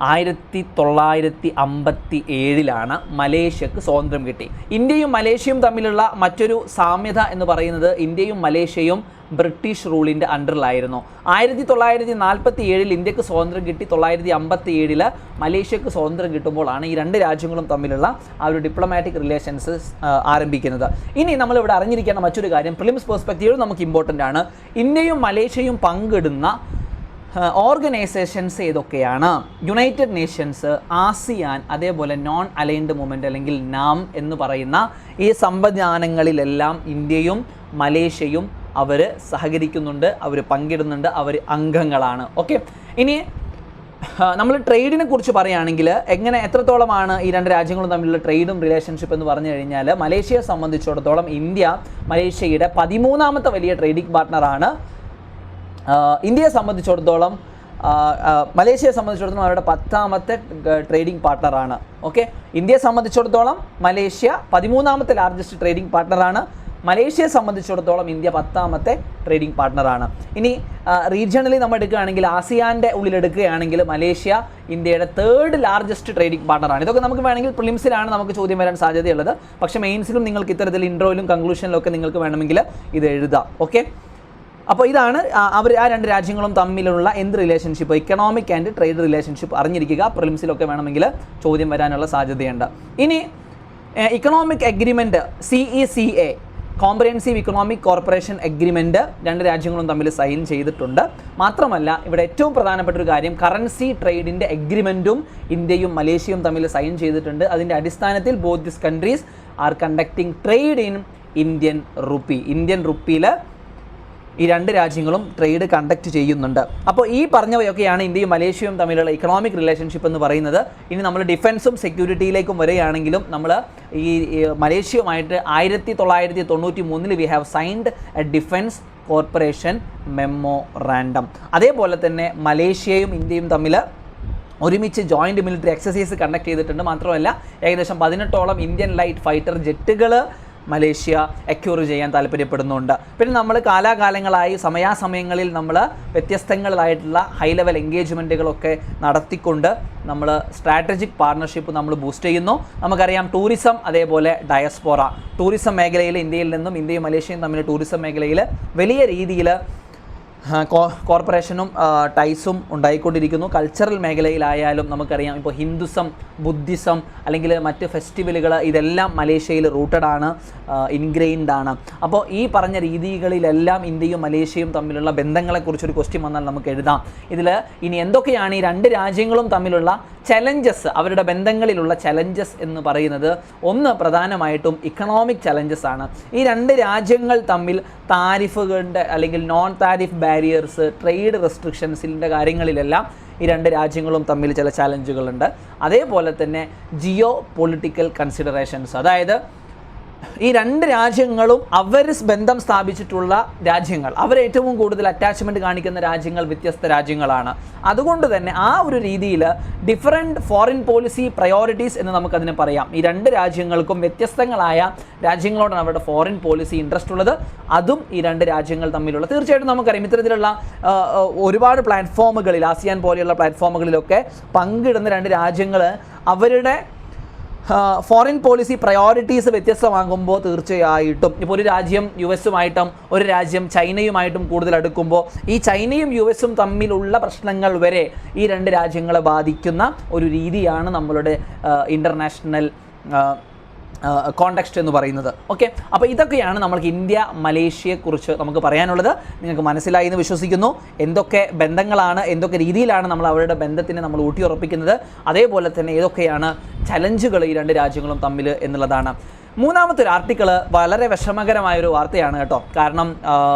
1957 മലേഷ്യക്ക് സ്വാതന്ത്ര്യം കിട്ടി. ഇന്ത്യയും മലേഷ്യയും തമ്മിലുള്ള മറ്റൊരു സാമ്യത എന്ന് പറയുന്നത് ഇന്ത്യയും മലേഷ്യയും ബ്രിട്ടീഷ് റൂളിൻ്റെ അണ്ടറിലായിരുന്നു. 1947 ഇന്ത്യക്ക് സ്വാതന്ത്ര്യം കിട്ടി, 1957 മലേഷ്യക്ക് സ്വാതന്ത്ര്യം കിട്ടുമ്പോഴാണ് ഈ 2 രാജ്യങ്ങളും തമ്മിലുള്ള ആ ഒരു ഡിപ്ലോമാറ്റിക് റിലേഷൻസ് ആരംഭിക്കുന്നത്. ഇനി നമ്മളിവിടെ അറിഞ്ഞിരിക്കേണ്ട മറ്റൊരു കാര്യം, പ്രിലിംസ് പെർസ്പെക്റ്റീവ് നമുക്ക് ഇമ്പോർട്ടൻ്റ് ആണ്. ഇന്ത്യയും മലേഷ്യയും പങ്കിടുന്ന ഓർഗനൈസേഷൻസ് ഏതൊക്കെയാണ്? യുണൈറ്റഡ് നേഷൻസ്, ആസിയാൻ, അതേപോലെ നോൺ അലൈൻഡ് മൂവ്മെൻറ്റ് അല്ലെങ്കിൽ നാം എന്ന് പറയുന്ന ഈ സംവിധാനങ്ങളിലെല്ലാം ഇന്ത്യയും മലേഷ്യയും അവർ സഹകരിക്കുന്നുണ്ട്, അവർ പങ്കിടുന്നുണ്ട്, അവർ അംഗങ്ങളാണ്. ഓക്കെ, ഇനി നമ്മൾ ട്രേഡിനെ കുറിച്ച് പറയുകയാണെങ്കിൽ എത്രത്തോളമാണ് ഈ 2 രാജ്യങ്ങളും തമ്മിലുള്ള ട്രേഡും റിലേഷൻഷിപ്പ് എന്ന് പറഞ്ഞു കഴിഞ്ഞാൽ മലേഷ്യയെ സംബന്ധിച്ചിടത്തോളം ഇന്ത്യ മലേഷ്യയുടെ 13ാമത്തെ വലിയ ട്രേഡിംഗ് പാർട്ട്ണറാണ്. ഇന്ത്യയെ സംബന്ധിച്ചിടത്തോളം മലേഷ്യയെ സംബന്ധിച്ചിടത്തോളം അവരുടെ 10ാമത്തെ ട്രേഡിംഗ് പാർട്ട്ണറാണ്. ഓക്കെ, ഇന്ത്യയെ സംബന്ധിച്ചിടത്തോളം മലേഷ്യ 13ാമത്തെ ലാർജസ്റ്റ് ട്രേഡിംഗ് പാർട്ട്ണറാണ്. മലേഷ്യയെ സംബന്ധിച്ചിടത്തോളം ഇന്ത്യ 10ാമത്തെ ട്രേഡിംഗ് പാർട്ട്ണറാണ്. ഇനി റീജിയണലി നമ്മൾ എടുക്കുകയാണെങ്കിൽ ആസിയാൻ്റെ ഉള്ളിലെടുക്കുകയാണെങ്കിൽ മലേഷ്യ ഇന്ത്യയുടെ 3rd ലാർജസ്റ്റ് ട്രേഡിംഗ് പാർട്ണറാണ്. ഇതൊക്കെ നമുക്ക് വേണമെങ്കിൽ പ്രിലിംസിലാണ് നമുക്ക് ചോദ്യം വരാൻ സാധ്യതയുള്ളത്. പക്ഷേ മെയിൻസിലും നിങ്ങൾക്ക് ഇത്തരത്തിൽ ഇൻട്രോയിലും കൺക്ലൂഷനിലും ഒക്കെ നിങ്ങൾക്ക് വേണമെങ്കിൽ ഇത് എഴുതാം. ഓക്കെ, അപ്പോൾ ഇതാണ് അവർ ആ 2 രാജ്യങ്ങളും തമ്മിലുള്ള എന്ത് relationship, economic and trade relationship അറിഞ്ഞിരിക്കുക. പ്രിലിംസിലൊക്കെ വേണമെങ്കിൽ ചോദ്യം വരാനുള്ള സാധ്യതയുണ്ട്. ഇനി economic agreement CECA, comprehensive economic corporation agreement 2 രാജ്യങ്ങളും തമ്മിൽ സൈൻ ചെയ്തിട്ടുണ്ട്. മാത്രമല്ല ഇവിടെ ഏറ്റവും പ്രധാനപ്പെട്ട ഒരു കാര്യം, കറൻസി ട്രേഡിൻ്റെ എഗ്രിമെൻറ്റും ഇന്ത്യയും മലേഷ്യയും തമ്മിൽ സൈൻ ചെയ്തിട്ടുണ്ട്. അതിൻ്റെ അടിസ്ഥാനത്തിൽ both this countries are conducting trade in Indian rupee. Indian റുപ്പിയിൽ ഈ 2 രാജ്യങ്ങളും ട്രേഡ് കണ്ടക്ട് ചെയ്യുന്നുണ്ട്. അപ്പോൾ ഈ പറഞ്ഞവയൊക്കെയാണ് ഇന്ത്യയും മലേഷ്യയും തമ്മിലുള്ള ഇക്കണോമിക് റിലേഷൻഷിപ്പ് എന്ന് പറയുന്നത്. ഇനി നമ്മൾ ഡിഫൻസും സെക്യൂരിറ്റിയിലേക്കും വരികയാണെങ്കിലും നമ്മൾ ഈ മലേഷ്യയുമായിട്ട് 1993 we have signed A defence corporation memorandum. അതേപോലെ തന്നെ മലേഷ്യയും ഇന്ത്യയും തമ്മിൽ ഒരുമിച്ച് ജോയിൻറ്റ് മിലിറ്ററി എക്സസൈസ് കണ്ടക്ട് ചെയ്തിട്ടുണ്ട്. മാത്രമല്ല ഏകദേശം 18ഓളം ഇന്ത്യൻ ലൈറ്റ് ഫൈറ്റർ ജെറ്റുകൾ മലേഷ്യ അക്യൂർ ചെയ്യാൻ താല്പര്യപ്പെടുന്നുണ്ട്. പിന്നെ നമ്മൾ കാലാകാലങ്ങളായി സമയാസമയങ്ങളിൽ നമ്മൾ വ്യത്യസ്തങ്ങളായിട്ടുള്ള ഹൈ ലെവൽ എൻഗേജ്മെൻറ്റുകളൊക്കെ നടത്തിക്കൊണ്ട് നമ്മൾ സ്ട്രാറ്റജിക് പാർട്ണർഷിപ്പ് നമ്മൾ ബൂസ്റ്റ് ചെയ്യുന്നു. നമുക്കറിയാം ടൂറിസം, അതേപോലെ ഡയസ്പോറ. ടൂറിസം മേഖലയിൽ ഇന്ത്യയിൽ നിന്നും ഇന്ത്യയും മലേഷ്യയും തമ്മിൽ ടൂറിസം മേഖലയിൽ വലിയ രീതിയിൽ കോർപ്പറേഷനും ടൈസും ഉണ്ടായിക്കൊണ്ടിരിക്കുന്നു. കൾച്ചറൽ മേഖലയിലായാലും നമുക്കറിയാം ഇപ്പോൾ ഹിന്ദുസം, ബുദ്ധിസം അല്ലെങ്കിൽ മറ്റ് ഫെസ്റ്റിവലുകൾ ഇതെല്ലാം മലേഷ്യയിൽ റൂട്ടഡ് ആണ്, ഇൻഗ്രെയിൻഡ് ആണ്. അപ്പോൾ ഈ പറഞ്ഞ രീതികളിലെല്ലാം ഇന്ത്യയും മലേഷ്യയും തമ്മിലുള്ള ബന്ധങ്ങളെക്കുറിച്ചൊരു ക്വസ്റ്റ്യൻ വന്നാൽ നമുക്ക് എഴുതാം. ഇതിൽ ഇനി എന്തൊക്കെയാണ് ഈ രണ്ട് രാജ്യങ്ങളും തമ്മിലുള്ള ചലഞ്ചസ്, അവരുടെ ബന്ധങ്ങളിലുള്ള ചലഞ്ചസ് എന്ന് പറയുന്നത് ഒന്ന് പ്രധാനമായിട്ടും ഇക്കണോമിക് ചലഞ്ചസ് ആണ്. ഈ രണ്ട് രാജ്യങ്ങൾ തമ്മിൽ താരിഫുകളുടെ അല്ലെങ്കിൽ നോൺ താരിഫ് ബാരിയേഴ്സ്, ട്രേഡ് റെസ്ട്രിക്ഷൻസിൻ്റെ കാര്യങ്ങളിലെല്ലാം ഈ രണ്ട് രാജ്യങ്ങളും തമ്മിൽ ചില ചലഞ്ചുകളുണ്ട്. അതേപോലെ തന്നെ ജിയോ പൊളിറ്റിക്കൽ കൺസിഡറേഷൻസ്, അതായത് ഈ രണ്ട് രാജ്യങ്ങളും അവർ ബന്ധം സ്ഥാപിച്ചിട്ടുള്ള രാജ്യങ്ങൾ, അവർ ഏറ്റവും കൂടുതൽ അറ്റാച്ച്മെൻറ്റ് കാണിക്കുന്ന രാജ്യങ്ങൾ വ്യത്യസ്ത രാജ്യങ്ങളാണ്. അതുകൊണ്ട് തന്നെ ആ ഒരു രീതിയിൽ ഡിഫറൻറ്റ് ഫോറിൻ പോളിസി പ്രയോറിറ്റീസ് എന്ന് നമുക്കതിന് പറയാം. ഈ രണ്ട് രാജ്യങ്ങൾക്കും വ്യത്യസ്തങ്ങളായ രാജ്യങ്ങളോടാണ് അവരുടെ ഫോറിൻ പോളിസി ഇൻട്രസ്റ്റ് ഉള്ളത്. അതും ഈ രണ്ട് രാജ്യങ്ങൾ തമ്മിലുള്ള, തീർച്ചയായിട്ടും നമുക്കറിയാം ഇത്തരത്തിലുള്ള ഒരുപാട് പ്ലാറ്റ്ഫോമുകളിൽ, ആസിയാൻ പോലെയുള്ള പ്ലാറ്റ്ഫോമുകളിലൊക്കെ പങ്കിടുന്ന രണ്ട് രാജ്യങ്ങൾ അവരുടെ ഫോറിൻ പോളിസി പ്രയോറിറ്റീസ് വ്യത്യസ്തമാകുമ്പോൾ തീർച്ചയായിട്ടും ഇപ്പോൾ ഒരു രാജ്യം US-ഉമായിട്ടും ഒരു രാജ്യം ചൈനയുമായിട്ടും കൂടുതൽ അടുക്കുമ്പോൾ ഈ ചൈനയും US-ഉം തമ്മിലുള്ള പ്രശ്നങ്ങൾ വരെ ഈ രണ്ട് രാജ്യങ്ങളെ ബാധിക്കുന്ന ഒരു രീതിയാണ് നമ്മളുടെ ഇൻ്റർനാഷണൽ കോണ്ടെക്സ്റ്റ് എന്ന് പറയുന്നത്. ഓക്കെ, അപ്പോൾ ഇതൊക്കെയാണ് നമ്മൾക്ക് ഇന്ത്യ മലേഷ്യയെക്കുറിച്ച് നമുക്ക് പറയാനുള്ളത്. നിങ്ങൾക്ക് മനസ്സിലായി എന്ന് വിശ്വസിക്കുന്നു. എന്തൊക്കെ ബന്ധങ്ങളാണ്, എന്തൊക്കെ രീതിയിലാണ് നമ്മൾ അവരുടെ ബന്ധത്തിനെ നമ്മൾ ഊട്ടിയുറപ്പിക്കുന്നത്, അതേപോലെ തന്നെ ഏതൊക്കെയാണ് ചലഞ്ചുകൾ ഈ രണ്ട് രാജ്യങ്ങളും തമ്മിൽ എന്നുള്ളതാണ്. മൂന്നാമത്തെ ഒരു ആർട്ടിക്കിൾ വളരെ വിഷമകരമായൊരു വാർത്തയാണ് കേട്ടോ. കാരണം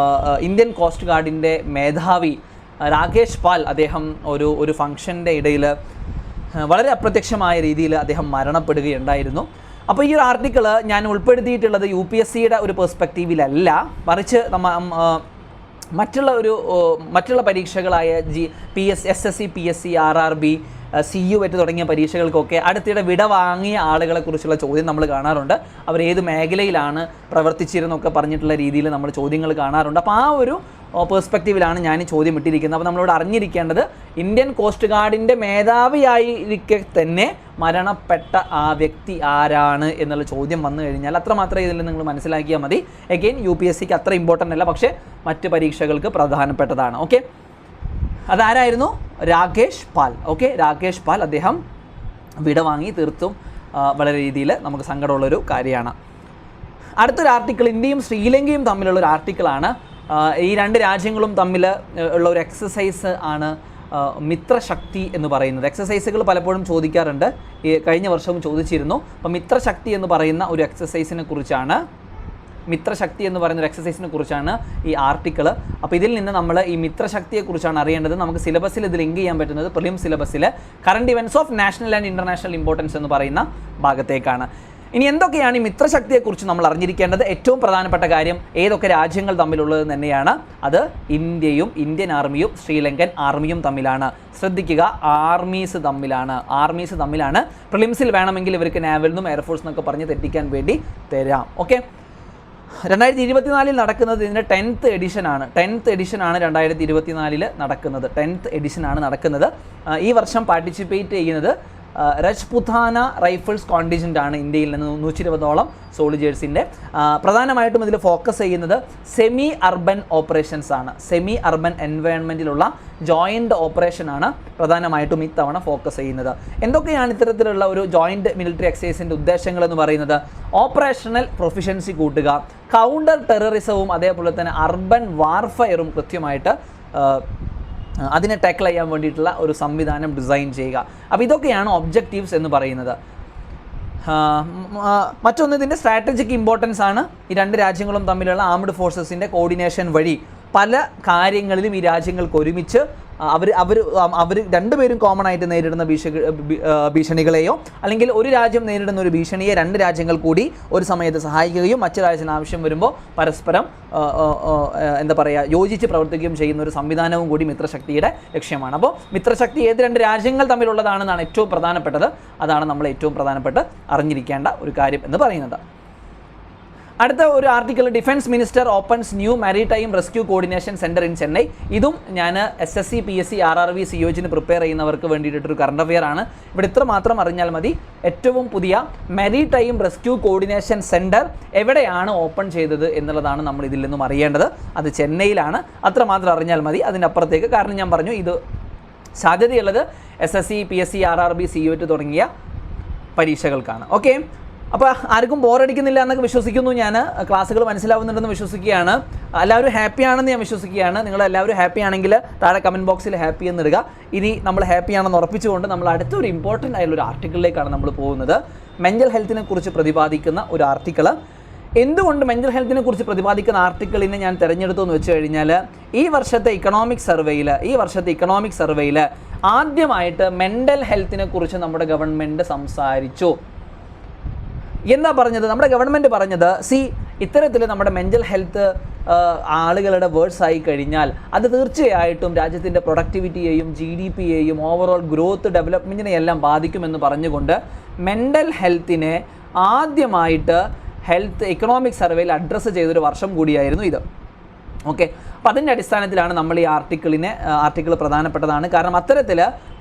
ഇന്ത്യൻ കോസ്റ്റ് ഗാർഡിൻ്റെ മേധാവി രാകേഷ് പാൽ, അദ്ദേഹം ഒരു ഫംഗ്ഷൻ്റെ ഇടയിൽ വളരെ അപ്രത്യക്ഷമായ രീതിയിൽ അദ്ദേഹം മരണപ്പെടുകയുണ്ടായിരുന്നു. അപ്പോൾ ഈ ഒരു ആർട്ടിക്കിൾ ഞാൻ ഉൾപ്പെടുത്തിയിട്ടുള്ളത് UPSCയുടെ ഒരു പെർസ്പെക്റ്റീവിലല്ല, മറിച്ച് മറ്റുള്ള പരീക്ഷകളായ SSC, PSC, RRB, CU തുടങ്ങിയ പരീക്ഷകൾക്കൊക്കെ അടുത്തിടെ വിട വാങ്ങിയ ആളുകളെ കുറിച്ചുള്ള ചോദ്യം നമ്മൾ കാണാറുണ്ട്. അവർ ഏത് മേഖലയിലാണ് പ്രവർത്തിച്ചിരുന്നൊക്കെ പറഞ്ഞിട്ടുള്ള രീതിയിൽ നമ്മൾ ചോദ്യങ്ങൾ കാണാറുണ്ട്. അപ്പോൾ ആ ഒരു പെർസ്പെക്റ്റീവിലാണ് ഞാൻ ചോദ്യം ഇട്ടിരിക്കുന്നത്. അപ്പോൾ നമ്മളോട് അറിഞ്ഞിരിക്കേണ്ടത് ഇന്ത്യൻ കോസ്റ്റ് ഗാർഡിൻ്റെ മേധാവിയായിരിക്കെ തന്നെ മരണപ്പെട്ട ആ വ്യക്തി ആരാണ് എന്നുള്ള ചോദ്യം വന്നു കഴിഞ്ഞാൽ അത്രമാത്രം ഇതിൽ നിങ്ങൾ മനസ്സിലാക്കിയാൽ മതി. എഗെയിൻ UPSCക്ക് അത്ര ഇമ്പോർട്ടൻ്റ് അല്ല, പക്ഷേ മറ്റ് പരീക്ഷകൾക്ക് പ്രധാനപ്പെട്ടതാണ്. ഓക്കെ, അതാരായിരുന്നു? രാകേഷ് പാൽ. ഓക്കെ, രാകേഷ് പാൽ അദ്ദേഹം വിടവാങ്ങി. തീർത്തും വളരെ രീതിയിൽ നമുക്ക് സങ്കടമുള്ളൊരു കാര്യമാണ്. അടുത്തൊരു ആർട്ടിക്കിൾ ഇന്ത്യയും ശ്രീലങ്കയും തമ്മിലുള്ളൊരു ആർട്ടിക്കിളാണ്. ഈ രണ്ട് രാജ്യങ്ങളും തമ്മിൽ ഉള്ള ഒരു എക്സസൈസ് ആണ് മിത്രശക്തി എന്ന് പറയുന്നത്. എക്സസൈസുകൾ പലപ്പോഴും ചോദിക്കാറുണ്ട്, കഴിഞ്ഞ വർഷവും ചോദിച്ചിരുന്നു. അപ്പോൾ മിത്രശക്തി എന്ന് പറയുന്ന ഒരു എക്സസൈസിനെ കുറിച്ചാണ് ഈ ആർട്ടിക്കിൾ. അപ്പോൾ ഇതിൽ നിന്ന് നമ്മൾ ഈ മിത്രശക്തിയെക്കുറിച്ചാണ് അറിയേണ്ടത്. നമുക്ക് സിലബസിൽ ഇത് ലിങ്ക് ചെയ്യാൻ പറ്റുന്നത് പ്രിലിം സിലബസിൽ current events of national and international importance എന്ന് പറയുന്ന ഭാഗത്തേക്കാണ്. ഇനി എന്തൊക്കെയാണ് ഈ മിത്രശക്തിയെക്കുറിച്ച് നമ്മൾ അറിഞ്ഞിരിക്കേണ്ടത്? ഏറ്റവും പ്രധാനപ്പെട്ട കാര്യം ഏതൊക്കെ രാജ്യങ്ങൾ തമ്മിലുള്ളത് തന്നെയാണ്. അത് ഇന്ത്യയും ഇന്ത്യൻ ആർമിയും ശ്രീലങ്കൻ ആർമിയും തമ്മിലാണ്. ശ്രദ്ധിക്കുക, ആർമീസ് തമ്മിലാണ്. പ്രിലിംസിൽ വേണമെങ്കിൽ ഇവർക്ക് നാവലിനും എയർഫോഴ്സ് എന്നൊക്കെ പറഞ്ഞ് തെറ്റിക്കാൻ വേണ്ടി തരാം. ഓക്കെ, 2024 നടക്കുന്നത് ഇതിൻ്റെ 10th എഡിഷനാണ്. 10th എഡിഷനാണ് 2024 നടക്കുന്നത്. ഈ വർഷം പാർട്ടിസിപ്പേറ്റ് ചെയ്യുന്നത് രജ്പുതാന റൈഫിൾസ് കോണ്ടിജൻ്റ് ആണ്. ഇന്ത്യയിൽ നിന്ന് 120ഓളം സോൾജേഴ്സിൻ്റെ. പ്രധാനമായിട്ടും ഇതിൽ ഫോക്കസ് ചെയ്യുന്നത് സെമി അർബൻ ഓപ്പറേഷൻസ് ആണ്. സെമി അർബൻ എൻവയോൺമെൻറ്റിലുള്ള ജോയിൻ്റ് ഓപ്പറേഷനാണ് പ്രധാനമായിട്ടും ഇത്തവണ ഫോക്കസ് ചെയ്യുന്നത്. എന്തൊക്കെയാണ് ഇത്തരത്തിലുള്ള ഒരു ജോയിൻ്റ് മിലിറ്ററി എക്സസൈസിൻ്റെ ഉദ്ദേശങ്ങൾ എന്ന് പറയുന്നത്? ഓപ്പറേഷണൽ പ്രൊഫിഷ്യൻസി കൂട്ടുക, കൗണ്ടർ ടെററിസവും അതേപോലെ തന്നെ അർബൻ വാർഫെയറും കൃത്യമായിട്ട് അതിനെ ടാക്കിൾ ചെയ്യാൻ വേണ്ടിയിട്ടുള്ള ഒരു സംവിധാനം ഡിസൈൻ ചെയ്യുക. അപ്പോൾ ഇതൊക്കെയാണ് ഒബ്ജക്റ്റീവ്സ് എന്ന് പറയുന്നത്. മറ്റൊന്ന് ഇതിൻ്റെ സ്ട്രാറ്റജിക് ഇമ്പോർട്ടൻസ് ആണ്. ഈ രണ്ട് രാജ്യങ്ങളും തമ്മിലുള്ള ആംഡ് ഫോഴ്സസിൻ്റെ കോർഡിനേഷൻ വഴി പല കാര്യങ്ങളിലും ഈ രാജ്യങ്ങൾക്ക് ഒരുമിച്ച് അവർ രണ്ടുപേരും കോമൺ ആയിട്ട് നേരിടുന്ന ഭീഷണികളെയോ അല്ലെങ്കിൽ ഒരു രാജ്യം നേരിടുന്ന ഒരു ഭീഷണിയെ രണ്ട് രാജ്യങ്ങൾ കൂടി ഒരു സമയത്ത് സഹായിക്കുകയും മറ്റു രാജ്യത്തിന് ആവശ്യം വരുമ്പോൾ പരസ്പരം യോജിച്ച് പ്രവർത്തിക്കുകയും ചെയ്യുന്ന ഒരു സംവിധാനവും കൂടി മിത്രശക്തിയുടെ ലക്ഷ്യമാണ്. അപ്പോൾ മിത്രശക്തി ഏത് രണ്ട് രാജ്യങ്ങൾ തമ്മിലുള്ളതാണെന്നാണ് ഏറ്റവും പ്രധാനപ്പെട്ടത്. അതാണ് നമ്മൾ ഏറ്റവും പ്രധാനപ്പെട്ട് അറിഞ്ഞിരിക്കേണ്ട ഒരു കാര്യം എന്ന് പറയുന്നത്. അടുത്ത ഒരു article, defence minister opens new maritime rescue coordination centre in Chennai. ഇതും ഞാൻ SSC PSC RRB COGന് പ്രിപ്പയർ ചെയ്യുന്നവർക്ക് വേണ്ടിയിട്ടൊരു കറണ്ട് അഫെയർ ആണ്. ഇവിടെ ഇത്ര മാത്രം അറിഞ്ഞാൽ മതി. ഏറ്റവും പുതിയ മാരിടൈം റെസ്ക്യൂ കോർഡിനേഷൻ സെൻറ്റർ എവിടെയാണ് ഓപ്പൺ ചെയ്തത് എന്നുള്ളതാണ് നമ്മൾ ഇതിൽ നിന്നും അറിയേണ്ടത്. അത് ചെന്നൈയിലാണ്. അത്ര മാത്രം അറിഞ്ഞാൽ മതി. അതിൻ്റെ അപ്പുറത്തേക്ക്, കാരണം ഞാൻ പറഞ്ഞു ഇത് സാധ്യതയുള്ളത് SSC PSC RRB COT തുടങ്ങിയ പരീക്ഷകൾക്കാണ്. ഓക്കെ, അപ്പോൾ ആർക്കും ബോറടിക്കുന്നില്ല എന്നൊക്കെ വിശ്വസിക്കുന്നു. ഞാൻ ക്ലാസ്സുകൾ മനസ്സിലാവുന്നുണ്ടെന്ന് വിശ്വസിക്കുകയാണ്. എല്ലാവരും ഹാപ്പി ആണെന്ന് ഞാൻ വിശ്വസിക്കുകയാണ്. നിങ്ങളെല്ലാവരും ഹാപ്പി ആണെങ്കിൽ താഴെ കമൻറ്റ് ബോക്സിൽ ഹാപ്പി എന്നിടുക. ഇനി നമ്മൾ ഹാപ്പി ആണെന്ന് ഉറപ്പിച്ചുകൊണ്ട് നമ്മൾ അടുത്തൊരു ഇമ്പോർട്ടൻ്റ് ആയിട്ടുള്ളൊരു ആർട്ടിക്കിളിലേക്കാണ് നമ്മൾ പോകുന്നത്. മെൻ്റൽ ഹെൽത്തിനെ കുറിച്ച് പ്രതിപാദിക്കുന്ന ഒരു ആർട്ടിക്കിൾ. എന്തുകൊണ്ട് മെൻ്റൽ ഹെൽത്തിനെ കുറിച്ച് പ്രതിപാദിക്കുന്ന ആർട്ടിക്കിളിനെ ഞാൻ തിരഞ്ഞെടുത്തു എന്ന് വെച്ച് കഴിഞ്ഞാൽ, ഈ വർഷത്തെ ഇക്കണോമിക് സർവേയിൽ ആദ്യമായിട്ട് മെൻ്റൽ ഹെൽത്തിനെ കുറിച്ച് നമ്മുടെ ഗവൺമെൻറ് സംസാരിച്ചു. എന്താ പറഞ്ഞത്? നമ്മുടെ ഗവൺമെൻറ് പറഞ്ഞത്, ഇത്തരത്തിൽ നമ്മുടെ മെൻ്റൽ ഹെൽത്ത് ആളുകളുടെ വേർഡ്സ് ആയി കഴിഞ്ഞാൽ അത് തീർച്ചയായിട്ടും രാജ്യത്തിൻ്റെ പ്രൊഡക്ടിവിറ്റിയെയും GDPയെയും ഓവറോൾ ഗ്രോത്ത് ഡെവലപ്മെൻറ്റിനെ എല്ലാം ബാധിക്കുമെന്ന് പറഞ്ഞുകൊണ്ട് മെൻ്റൽ ഹെൽത്തിനെ ആദ്യമായിട്ട് ഇക്കണോമിക് സർവേയിൽ അഡ്രസ്സ് ചെയ്തൊരു വർഷം കൂടിയായിരുന്നു ഇത്. ഓക്കെ, അപ്പോൾ അതിൻ്റെ അടിസ്ഥാനത്തിലാണ് നമ്മൾ ഈ ആർട്ടിക്കിൾ പ്രധാനപ്പെട്ടതാണ്. കാരണം അത്തരത്തിൽ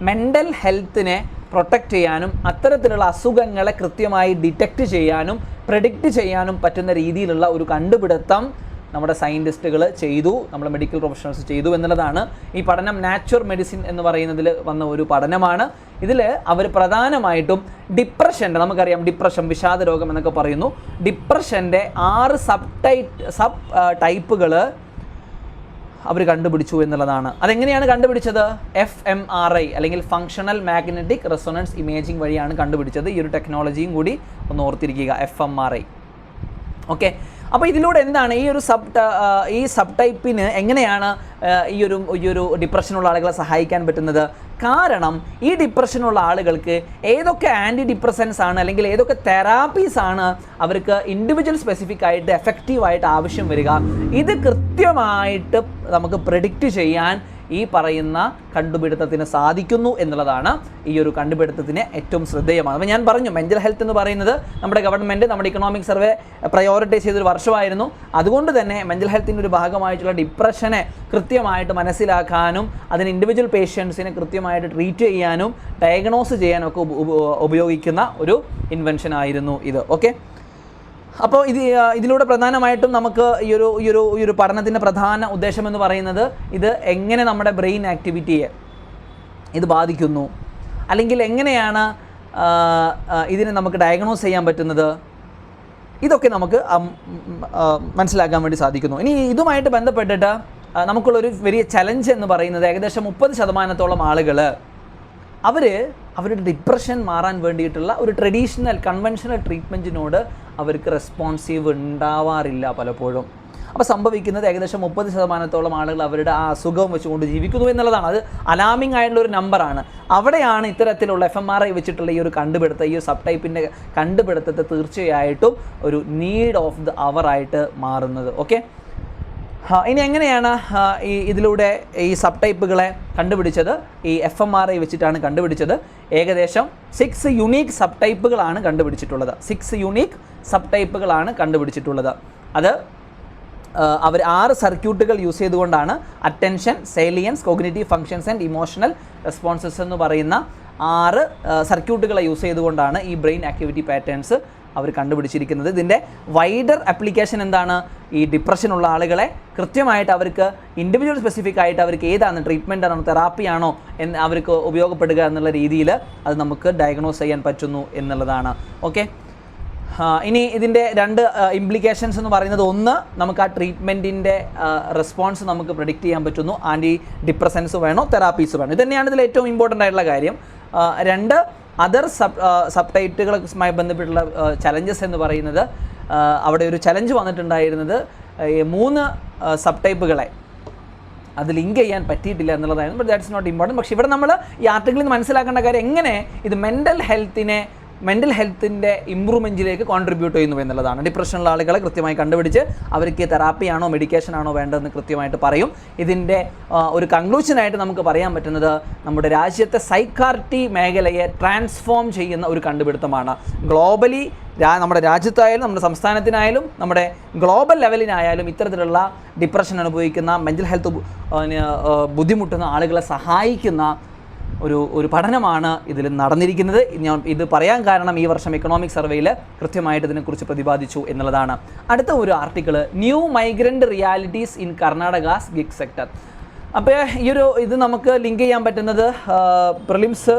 മെൻ്റൽ ഹെൽത്തിനെ പ്രൊട്ടക്റ്റ് ചെയ്യാനും അത്തരത്തിലുള്ള അസുഖങ്ങളെ കൃത്യമായി ഡിറ്റക്റ്റ് ചെയ്യാനും പ്രെഡിക്റ്റ് ചെയ്യാനും പറ്റുന്ന രീതിയിലുള്ള ഒരു കണ്ടുപിടുത്തം നമ്മുടെ സയൻറ്റിസ്റ്റുകൾ ചെയ്തു, നമ്മുടെ മെഡിക്കൽ പ്രൊഫഷണൽസ് ചെയ്തു എന്നുള്ളതാണ്. ഈ പഠനം നാച്ചുർ മെഡിസിൻ എന്ന് പറയുന്നതിൽ വന്ന ഒരു പഠനമാണ്. ഇതിൽ അവർ പ്രധാനമായിട്ടും ഡിപ്രഷൻ്റെ, നമുക്കറിയാം ഡിപ്രഷൻ, വിഷാദ രോഗം എന്നൊക്കെ പറയുന്നു, ഡിപ്രഷൻ്റെ 6 സബ് ടൈപ്പുകൾ അവർ കണ്ടുപിടിച്ചു എന്നുള്ളതാണ്. അതെങ്ങനെയാണ് കണ്ടുപിടിച്ചത്? FMRI അല്ലെങ്കിൽ ഫങ്ഷണൽ മാഗ്നറ്റിക് റെസൊണൻസ് ഇമേജിംഗ് വഴിയാണ് കണ്ടുപിടിച്ചത്. ഈ ഒരു ടെക്നോളജിയും കൂടി ഒന്ന് ഓർത്തിരിക്കുക, FMRI. ഓക്കെ, അപ്പോൾ ഇതിലൂടെ എന്താണ് ഈ സബ് ടൈപ്പിന് എങ്ങനെയാണ് ഈ ഒരു ഡിപ്രഷനുള്ള ആളുകളെ സഹായിക്കാൻ പറ്റുന്നത്? കാരണം ഈ ഡിപ്രഷനുള്ള ആളുകൾക്ക് ഏതൊക്കെ ആൻറ്റി ഡിപ്രസൻസ് ആണ് അല്ലെങ്കിൽ ഏതൊക്കെ തെറാപ്പീസ് ആണ് അവർക്ക് ഇൻഡിവിജ്വൽ സ്പെസിഫിക് ആയിട്ട് എഫക്റ്റീവായിട്ട് ആവശ്യം വരിക, ഇത് കൃത്യമായിട്ട് നമുക്ക് പ്രെഡിക്റ്റ് ചെയ്യാൻ ഈ പറയുന്ന കണ്ടുപിടുത്തത്തിന് സാധിക്കുന്നു എന്നുള്ളതാണ് ഈ ഒരു കണ്ടുപിടുത്തത്തിന് ഏറ്റവും ശ്രദ്ധേയമാണ്. അപ്പോൾ ഞാൻ പറഞ്ഞു, മെൻ്റൽ ഹെൽത്ത് എന്ന് പറയുന്നത് നമ്മുടെ ഗവൺമെൻറ്, നമ്മുടെ ഇക്കണോമിക് സർവേ പ്രയോറിറ്റൈസ് ചെയ്തൊരു വർഷമായിരുന്നു. അതുകൊണ്ട് തന്നെ മെൻ്റൽ ഹെൽത്തിൻ്റെ ഒരു ഭാഗമായിട്ടുള്ള ഡിപ്രഷനെ കൃത്യമായിട്ട് മനസ്സിലാക്കാനും അതിന് ഇൻഡിവിജ്വൽ പേഷ്യൻസിനെ കൃത്യമായിട്ട് ട്രീറ്റ് ചെയ്യാനും ഡയഗ്നോസ് ചെയ്യാനൊക്കെ ഉപയോഗിക്കുന്ന ഒരു ഇൻവെൻഷൻ ആയിരുന്നു ഇത്. ഓക്കെ, അപ്പോൾ ഇതിലൂടെ പ്രധാനമായിട്ടും നമുക്ക് ഈ ഒരു പഠനത്തിൻ്റെ പ്രധാന ഉദ്ദേശം എന്ന് പറയുന്നത്, ഇത് എങ്ങനെ നമ്മുടെ ബ്രെയിൻ ആക്ടിവിറ്റിയെ ഇത് ബാധിക്കുന്നു, അല്ലെങ്കിൽ എങ്ങനെയാണ് ഇതിനെ നമുക്ക് ഡയഗ്നോസ് ചെയ്യാൻ പറ്റുന്നത്, ഇതൊക്കെ നമുക്ക് മനസ്സിലാക്കാൻ വേണ്ടി സാധിക്കുന്നു. ഇനി ഇതുമായിട്ട് ബന്ധപ്പെട്ടിട്ട് നമുക്കുള്ളൊരു വലിയ ചലഞ്ച് എന്ന് പറയുന്നത്, ഏകദേശം 30% ആളുകൾ അവരുടെ ഡിപ്രഷൻ മാറാൻ വേണ്ടിയിട്ടുള്ള ഒരു ട്രഡീഷണൽ കൺവെൻഷണൽ ട്രീറ്റ്മെൻറ്റിനോട് അവർക്ക് റെസ്പോൺസീവ് ഉണ്ടാവാറില്ല പലപ്പോഴും. അപ്പോൾ സംഭവിക്കുന്നത് ഏകദേശം 30% ആളുകൾ അവരുടെ ആ അസുഖം വെച്ചുകൊണ്ട് ജീവിക്കുന്നു എന്നുള്ളതാണ്. അത് അലാമിംഗ് ആയിട്ടുള്ള ഒരു നമ്പറാണ്. അവിടെയാണ് ഇത്തരത്തിലുള്ള FMRI വെച്ചിട്ടുള്ള ഈ ഒരു കണ്ടുപിടുത്തം, ഈ ഒരു സബ് ടൈപ്പിൻ്റെ കണ്ടുപിടുത്തത്തെ തീർച്ചയായിട്ടും ഒരു നീഡ് ഓഫ് ദ അവർ ആയിട്ട് മാറുന്നത്. ഓക്കെ, ഇനി എങ്ങനെയാണ് ഇതിലൂടെ ഈ സബ് ടൈപ്പുകളെ കണ്ടുപിടിച്ചത്? ഈ FMRI വെച്ചിട്ടാണ് കണ്ടുപിടിച്ചത്. ഏകദേശം 6 യുണീക്ക് സബ് ടൈപ്പുകളാണ് കണ്ടുപിടിച്ചിട്ടുള്ളത്. 6 യുണീക്ക് സബ് ടൈപ്പുകളാണ് കണ്ടുപിടിച്ചിട്ടുള്ളത്. അത് അവർ 6 സർക്യൂട്ടുകൾ യൂസ് ചെയ്തുകൊണ്ടാണ് attention, salience, cognitive functions and emotional responses എന്ന് പറയുന്ന 6 സർക്യൂട്ടുകളെ യൂസ് ചെയ്തുകൊണ്ടാണ് ഈ ബ്രെയിൻ ആക്ടിവിറ്റി പാറ്റേൺസ് അവർ കണ്ടുപിടിച്ചിരിക്കുന്നത്. ഇതിൻ്റെ വൈഡർ ആപ്ലിക്കേഷൻ എന്താണ്? ഈ ഡിപ്രഷനുള്ള ആളുകളെ കൃത്യമായിട്ട് അവർക്ക് ഇൻഡിവിജ്വൽ സ്പെസിഫിക് ആയിട്ട് അവർക്ക് ഏതാണ്, ട്രീറ്റ്മെൻ്റ് ആണോ തെറാപ്പിയാണോ എന്ന് അവർക്ക് ഉപയോഗപ്പെടുക എന്നുള്ള രീതിയിൽ അത് നമുക്ക് ഡയഗ്നോസ് ചെയ്യാൻ പറ്റുന്നു എന്നുള്ളതാണ്. ഓക്കെ, ഇനി ഇതിൻ്റെ 2 ഇംപ്ലിക്കേഷൻസ് എന്ന് പറയുന്നത്, ഒന്ന്, നമുക്ക് ആ ട്രീറ്റ്മെൻറ്റിൻ്റെ റെസ്പോൺസ് നമുക്ക് പ്രെഡിക്റ്റ് ചെയ്യാൻ പറ്റുന്നു. ആൻറ്റി ഡിപ്രസൻസ് വേണോ തെറാപ്പീസ് വേണോ, ഇത് തന്നെയാണ് ഇതിൽ ഏറ്റവും ഇമ്പോർട്ടൻ്റ് ആയിട്ടുള്ള കാര്യം. 2, അതർ സബ് ടൈറ്റുകളുമായി ബന്ധപ്പെട്ടുള്ള ചലഞ്ചസ് എന്ന് പറയുന്നത്, അവിടെ ഒരു ചലഞ്ച് വന്നിട്ടുണ്ടായിരുന്നത് 3 സബ് ടൈപ്പുകളെ അത് ലിങ്ക് ചെയ്യാൻ പറ്റിയിട്ടില്ല എന്നുള്ളതായിരുന്നു. But that's not important. പക്ഷേ ഇവിടെ നമ്മൾ ഈ ആർട്ടിക്കിളിൽ നിന്ന് മനസ്സിലാക്കേണ്ട കാര്യം, എങ്ങനെ ഇത് മെൻ്റൽ ഹെൽത്തിനെ മെൻ്റൽ ഹെൽത്തിൻ്റെ ഇമ്പ്രൂവ്മെൻറ്റിലേക്ക് കോൺട്രിബ്യൂട്ട് ചെയ്യുന്നു എന്നുള്ളതാണ്. ഡിപ്രഷനുള്ള ആളുകളെ കൃത്യമായി കണ്ടുപിടിച്ച് അവർക്ക് തെറാപ്പിയാണോ മെഡിക്കേഷനാണോ വേണ്ടതെന്ന് കൃത്യമായിട്ട് പറയും. ഇതിൻ്റെ ഒരു കൺക്ലൂഷനായിട്ട് നമുക്ക് പറയാൻ പറ്റുന്നത് നമ്മുടെ രാജ്യത്തെ സൈക്കാട്രി മേഖലയെ ട്രാൻസ്ഫോം ചെയ്യുന്ന ഒരു കണ്ടുപിടുത്തമാണ്. ഗ്ലോബലി നമ്മുടെ രാജ്യത്തായാലും നമ്മുടെ സംസ്ഥാനത്തിനായാലും നമ്മുടെ ഗ്ലോബൽ ലെവലിനായാലും ഇത്തരത്തിലുള്ള ഡിപ്രഷൻ അനുഭവിക്കുന്ന മെൻ്റൽ ഹെൽത്ത് ബുദ്ധിമുട്ടുന്ന ആളുകളെ സഹായിക്കുന്ന ഒരു പഠനമാണ് ഇതിൽ നടന്നിരിക്കുന്നത്. ഞാൻ ഇത് പറയാൻ കാരണം ഈ വർഷം എക്കണോമിക് സർവേയിൽ കൃത്യമായിട്ട് ഇതിനെക്കുറിച്ച് പ്രതിപാദിച്ചു എന്നുള്ളതാണ്. അടുത്ത ഒരു article, new migrant realities in Karnataka's gig sector. അപ്പോൾ ഇത് നമുക്ക് ലിങ്ക് ചെയ്യാൻ പറ്റുന്നത്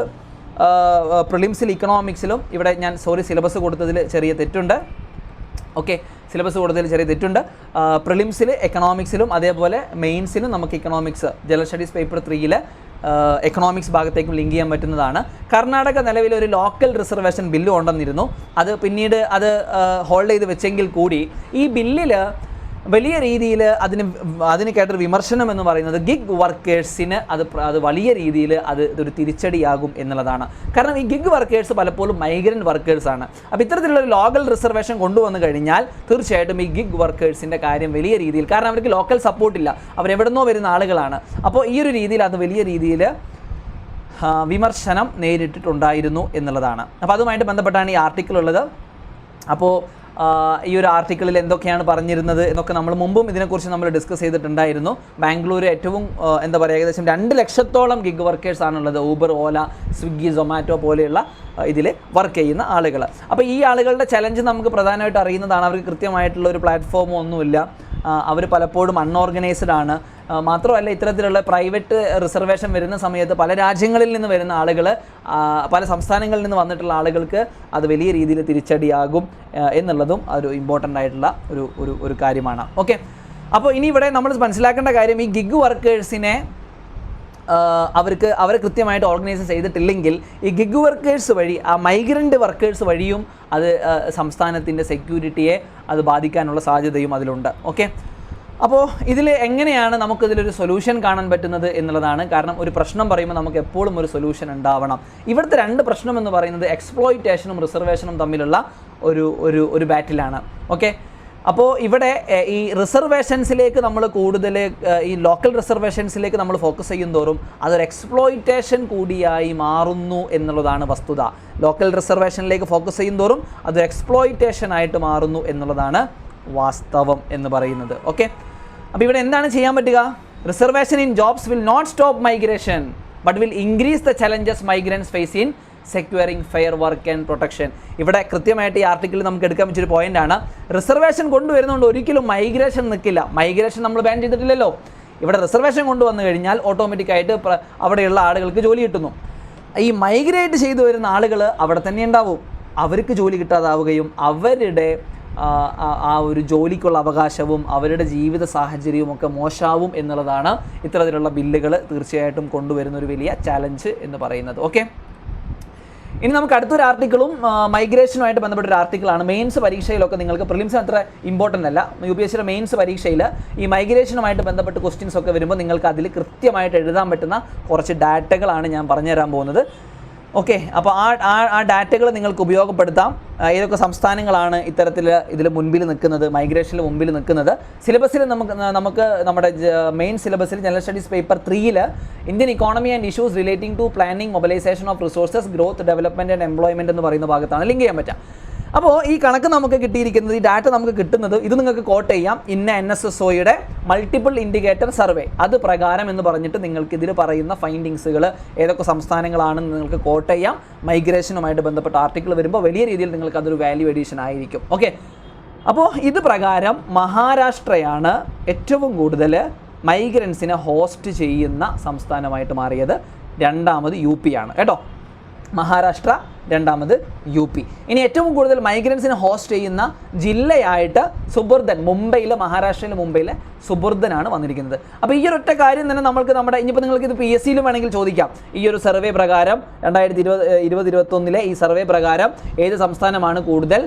പ്രിലിംസിൽ ഇക്കണോമിക്സിലും, ഇവിടെ ഞാൻ സിലബസ് കൊടുത്തതിൽ ചെറിയ തെറ്റുണ്ട്. ഓക്കെ, സിലബസ് കൊടുത്തതിൽ ചെറിയ തെറ്റുണ്ട്. പ്രിലിംസിൽ എക്കണോമിക്സിലും അതേപോലെ മെയിൻസിലും നമുക്ക് economics general studies paper 3 economics ഭാഗത്തേക്കും ലിങ്ക് ചെയ്യാൻ പറ്റുന്നതാണ്. കർണാടക നിലവിൽ ഒരു ലോക്കൽ റിസർവേഷൻ ബില്ല് കൊണ്ടുവന്നിരുന്നു. അത് പിന്നീട് ഹോൾഡ് ചെയ്ത് വെച്ചെങ്കിൽ കൂടി ഈ ബില്ലിൽ വലിയ രീതിയിൽ അതിന് കേട്ടൊരു വിമർശനം എന്ന് പറയുന്നത് ഗിഗ് വർക്കേഴ്സിന് അത് വലിയ രീതിയിൽ ഇതൊരു തിരിച്ചടിയാകും എന്നുള്ളതാണ്. കാരണം ഈ ഗിഗ് വർക്കേഴ്സ് പലപ്പോഴും മൈഗ്രൻ്റ് വർക്കേഴ്സാണ്. അപ്പോൾ ഇത്തരത്തിലുള്ള ഒരു ലോക്കൽ റിസർവേഷൻ കൊണ്ടുവന്നു കഴിഞ്ഞാൽ തീർച്ചയായിട്ടും ഈ ഗിഗ് വർക്കേഴ്സിൻ്റെ കാര്യം വലിയ രീതിയിൽ, കാരണം അവർക്ക് ലോക്കൽ സപ്പോർട്ടില്ല, അവരെവിടുന്നോ വരുന്ന ആളുകളാണ്. അപ്പോൾ ഈ ഒരു രീതിയിൽ അത് വലിയ രീതിയിൽ വിമർശനം നേരിട്ടിട്ടുണ്ടായിരുന്നു എന്നുള്ളതാണ്. അപ്പോൾ അതുമായിട്ട് ബന്ധപ്പെട്ടാണ് ഈ ആർട്ടിക്കിൾ ഉള്ളത്. അപ്പോൾ ഈ ഒരു ആർട്ടിക്കിളിൽ എന്തൊക്കെയാണ് പറഞ്ഞിരുന്നത് എന്നൊക്കെ നമ്മൾ മുമ്പും ഇതിനെക്കുറിച്ച് നമ്മൾ ഡിസ്കസ് ചെയ്തിട്ടുണ്ടായിരുന്നു. ബാംഗ്ലൂർ ഏറ്റവും ഏകദേശം 2 ലക്ഷത്തോളം ഗിഗ് വർക്കേഴ്സ് ആണുള്ളത്. ഊബർ, ഓല, സ്വിഗ്ഗി, സൊമാറ്റോ പോലെയുള്ള ഇതിൽ വർക്ക് ചെയ്യുന്ന ആളുകൾ. അപ്പോൾ ഈ ആളുകളുടെ ചലഞ്ച് നമുക്ക് പ്രധാനമായിട്ട് അറിയുന്നതാണ്. അവർക്ക് കൃത്യമായിട്ടുള്ള ഒരു പ്ലാറ്റ്ഫോമോ ഒന്നുമില്ല. അവർ പലപ്പോഴും അൺഓർഗനൈസ്ഡ് ആണ്. മാത്രമല്ല ഇത്തരത്തിലുള്ള പ്രൈവറ്റ് റിസർവേഷൻ വരുന്ന സമയത്ത് പല രാജ്യങ്ങളിൽ നിന്ന് വരുന്ന ആളുകൾ, പല സംസ്ഥാനങ്ങളിൽ നിന്ന് വന്നിട്ടുള്ള ആളുകൾക്ക് അത് വലിയ രീതിയിൽ തിരിച്ചടിയാകും എന്നുള്ളതും ഒരു ഇമ്പോർട്ടൻ്റ് ആയിട്ടുള്ള ഒരു കാര്യമാണ്. ഓക്കെ, അപ്പോൾ ഇനി ഇവിടെ നമ്മൾ മനസ്സിലാക്കേണ്ട കാര്യം, ഈ ഗിഗ് വർക്കേഴ്സിനെ അവരെ കൃത്യമായിട്ട് ഓർഗനൈസ് ചെയ്തിട്ടില്ലെങ്കിൽ ഈ ഗിഗ് വർക്കേഴ്സ് വഴി, ആ മൈഗ്രൻ്റ് വർക്കേഴ്സ് വഴിയും അത് സംസ്ഥാനത്തിൻ്റെ സെക്യൂരിറ്റിയെ അത് ബാധിക്കാനുള്ള സാധ്യതയും അതിലുണ്ട്. ഓക്കെ, അപ്പോൾ ഇതിൽ എങ്ങനെയാണ് നമുക്കിതിലൊരു സൊല്യൂഷൻ കാണാൻ പറ്റുന്നത് എന്നുള്ളതാണ്. കാരണം ഒരു പ്രശ്നം പറയുമ്പോൾ നമുക്ക് എപ്പോഴും ഒരു സൊല്യൂഷൻ ഉണ്ടാവണം. ഇവിടുത്തെ 2 പ്രശ്നം എന്ന് പറയുന്നത് എക്സ്പ്ലോയിറ്റേഷനും റിസർവേഷനും തമ്മിലുള്ള ഒരു ബാറ്റിലാണ്. ഓക്കെ, അപ്പോൾ ഇവിടെ ഈ റിസർവേഷൻസിലേക്ക് നമ്മൾ കൂടുതൽ ഈ ലോക്കൽ റിസർവേഷൻസിലേക്ക് നമ്മൾ ഫോക്കസ് ചെയ്യും തോറും അതൊരു എക്സ്പ്ലോയിറ്റേഷൻ കൂടിയായി മാറുന്നു എന്നുള്ളതാണ് വസ്തുത. ലോക്കൽ റിസർവേഷനിലേക്ക് ഫോക്കസ് ചെയ്യും തോറും അതൊരു എക്സ്പ്ലോയിറ്റേഷൻ ആയിട്ട് മാറുന്നു എന്നുള്ളതാണ് വാസ്തവം എന്ന് പറയുന്നത്. ഓക്കെ, അപ്പോൾ ഇവിടെ എന്താണ് ചെയ്യാൻ പറ്റുക? Reservation in jobs will not stop migration but will increase the challenges migrants face in securing fair work and protection. ഇവിടെ കൃത്യമായിട്ട് ഈ ആർട്ടിക്കിൾ നമുക്ക് എടുക്കാൻ പറ്റിയൊരു പോയിൻ്റാണ്. റിസർവേഷൻ കൊണ്ടുവരുന്നതുകൊണ്ട് ഒരിക്കലും മൈഗ്രേഷൻ നിൽക്കില്ല. മൈഗ്രേഷൻ നമ്മൾ ബാൻ ചെയ്തിട്ടില്ലല്ലോ. ഇവിടെ റിസർവേഷൻ കൊണ്ടുവന്നു കഴിഞ്ഞാൽ ഓട്ടോമാറ്റിക്കായിട്ട് അവിടെയുള്ള ആളുകൾക്ക് ജോലി കിട്ടുന്നു. ഈ മൈഗ്രേറ്റ് ചെയ്തു വരുന്ന ആളുകൾ അവിടെ തന്നെ ഉണ്ടാവും. അവർക്ക് ജോലി കിട്ടാതാവുകയും അവരുടെ ആ ഒരു ജോലിക്കുള്ള അവകാശവും അവരുടെ ജീവിത സാഹചര്യവും ഒക്കെ മോശമാവും എന്നുള്ളതാണ് ഇത്തരത്തിലുള്ള ബില്ലുകൾ തീർച്ചയായിട്ടും കൊണ്ടുവരുന്ന ഒരു വലിയ ചാലഞ്ച് എന്ന് പറയുന്നത്. ഓക്കെ, ഇനി നമുക്ക് അടുത്തൊരു ആർട്ടിക്കിളും മൈഗ്രേഷനുമായിട്ട് ബന്ധപ്പെട്ടൊരു ആർട്ടിക്കിളാണ്. മെയിൻസ് പരീക്ഷയിലൊക്കെ നിങ്ങൾക്ക് പ്രിലിംസിന് അത്ര ഇമ്പോർട്ടൻ്റ് അല്ല. UPSCയുടെ മെയിൻസ് പരീക്ഷയിൽ ഈ മൈഗ്രേഷനുമായിട്ട് ബന്ധപ്പെട്ട് ക്വസ്റ്റ്യൻസ് ഒക്കെ വരുമ്പോൾ നിങ്ങൾക്ക് അതിൽ കൃത്യമായിട്ട് എഴുതാൻ പറ്റുന്ന കുറച്ച് ഡാറ്റകളാണ് ഞാൻ പറഞ്ഞു തരാൻ പോകുന്നത്. ഓക്കെ, അപ്പോൾ ആ ഡാറ്റകൾ നിങ്ങൾക്ക് ഉപയോഗപ്പെടുത്താം. ഏതൊക്കെ സംസ്ഥാനങ്ങളാണ് ഇതിൽ മുൻപിൽ നിൽക്കുന്നത്, മൈഗ്രേഷനിൽ മുമ്പിൽ നിൽക്കുന്നത്. സിലബസിൽ നമുക്ക് നമ്മുടെ മെയിൻ സിലബസിൽ general studies paper 3 Indian economy and issues relating to planning, mobilisation of resources, growth, development and employment എന്ന് പറയുന്ന ഭാഗത്താണ് ലിങ്ക് ചെയ്യാൻ പറ്റുക. അപ്പോൾ ഈ കണക്ക് നമുക്ക് കിട്ടിയിരിക്കുന്നത്, ഈ ഡാറ്റ നമുക്ക് കിട്ടുന്നത്, ഇത് നിങ്ങൾക്ക് കോട്ട് ചെയ്യാം. ഇന്ന NSSOയുടെ മൾട്ടിപ്പിൾ ഇൻഡിക്കേറ്റർ സർവേ അത് പ്രകാരം എന്ന് പറഞ്ഞിട്ട് നിങ്ങൾക്ക് ഇതിൽ പറയുന്ന ഫൈൻഡിങ്സുകൾ ഏതൊക്കെ സംസ്ഥാനങ്ങളാണെന്ന് നിങ്ങൾക്ക് കോട്ട് ചെയ്യാം. മൈഗ്രേഷനുമായിട്ട് ബന്ധപ്പെട്ട ആർട്ടിക്കിൾ വരുമ്പോൾ വലിയ രീതിയിൽ നിങ്ങൾക്ക് അതൊരു വാല്യൂ എഡീഷൻ ആയിരിക്കും. ഓക്കെ, അപ്പോൾ ഇത് പ്രകാരം മഹാരാഷ്ട്രയാണ് ഏറ്റവും കൂടുതൽ മൈഗ്രൻസിനെ ഹോസ്റ്റ് ചെയ്യുന്ന സംസ്ഥാനമായിട്ട് മാറിയത്. 2ാമത് UP ആണ് കേട്ടോ. മഹാരാഷ്ട്ര, 2ാമത് UP. ഇനി ഏറ്റവും കൂടുതൽ മൈഗ്രൻസിനെ ഹോസ്റ്റ് ചെയ്യുന്ന ജില്ലയായിട്ട് സുബർദൻ, മഹാരാഷ്ട്രയിലെ മുംബൈയിലെ സുബർദനാണ് വന്നിരിക്കുന്നത്. അപ്പോൾ ഈ ഒരൊറ്റ കാര്യം തന്നെ ഇനിയിപ്പോൾ നിങ്ങൾക്ക് ഇത് PSCയിലും വേണമെങ്കിൽ ചോദിക്കാം. ഈ ഒരു സർവേ പ്രകാരം 2020-21 ഈ സർവേ പ്രകാരം ഏത് സംസ്ഥാനമാണ് കൂടുതൽ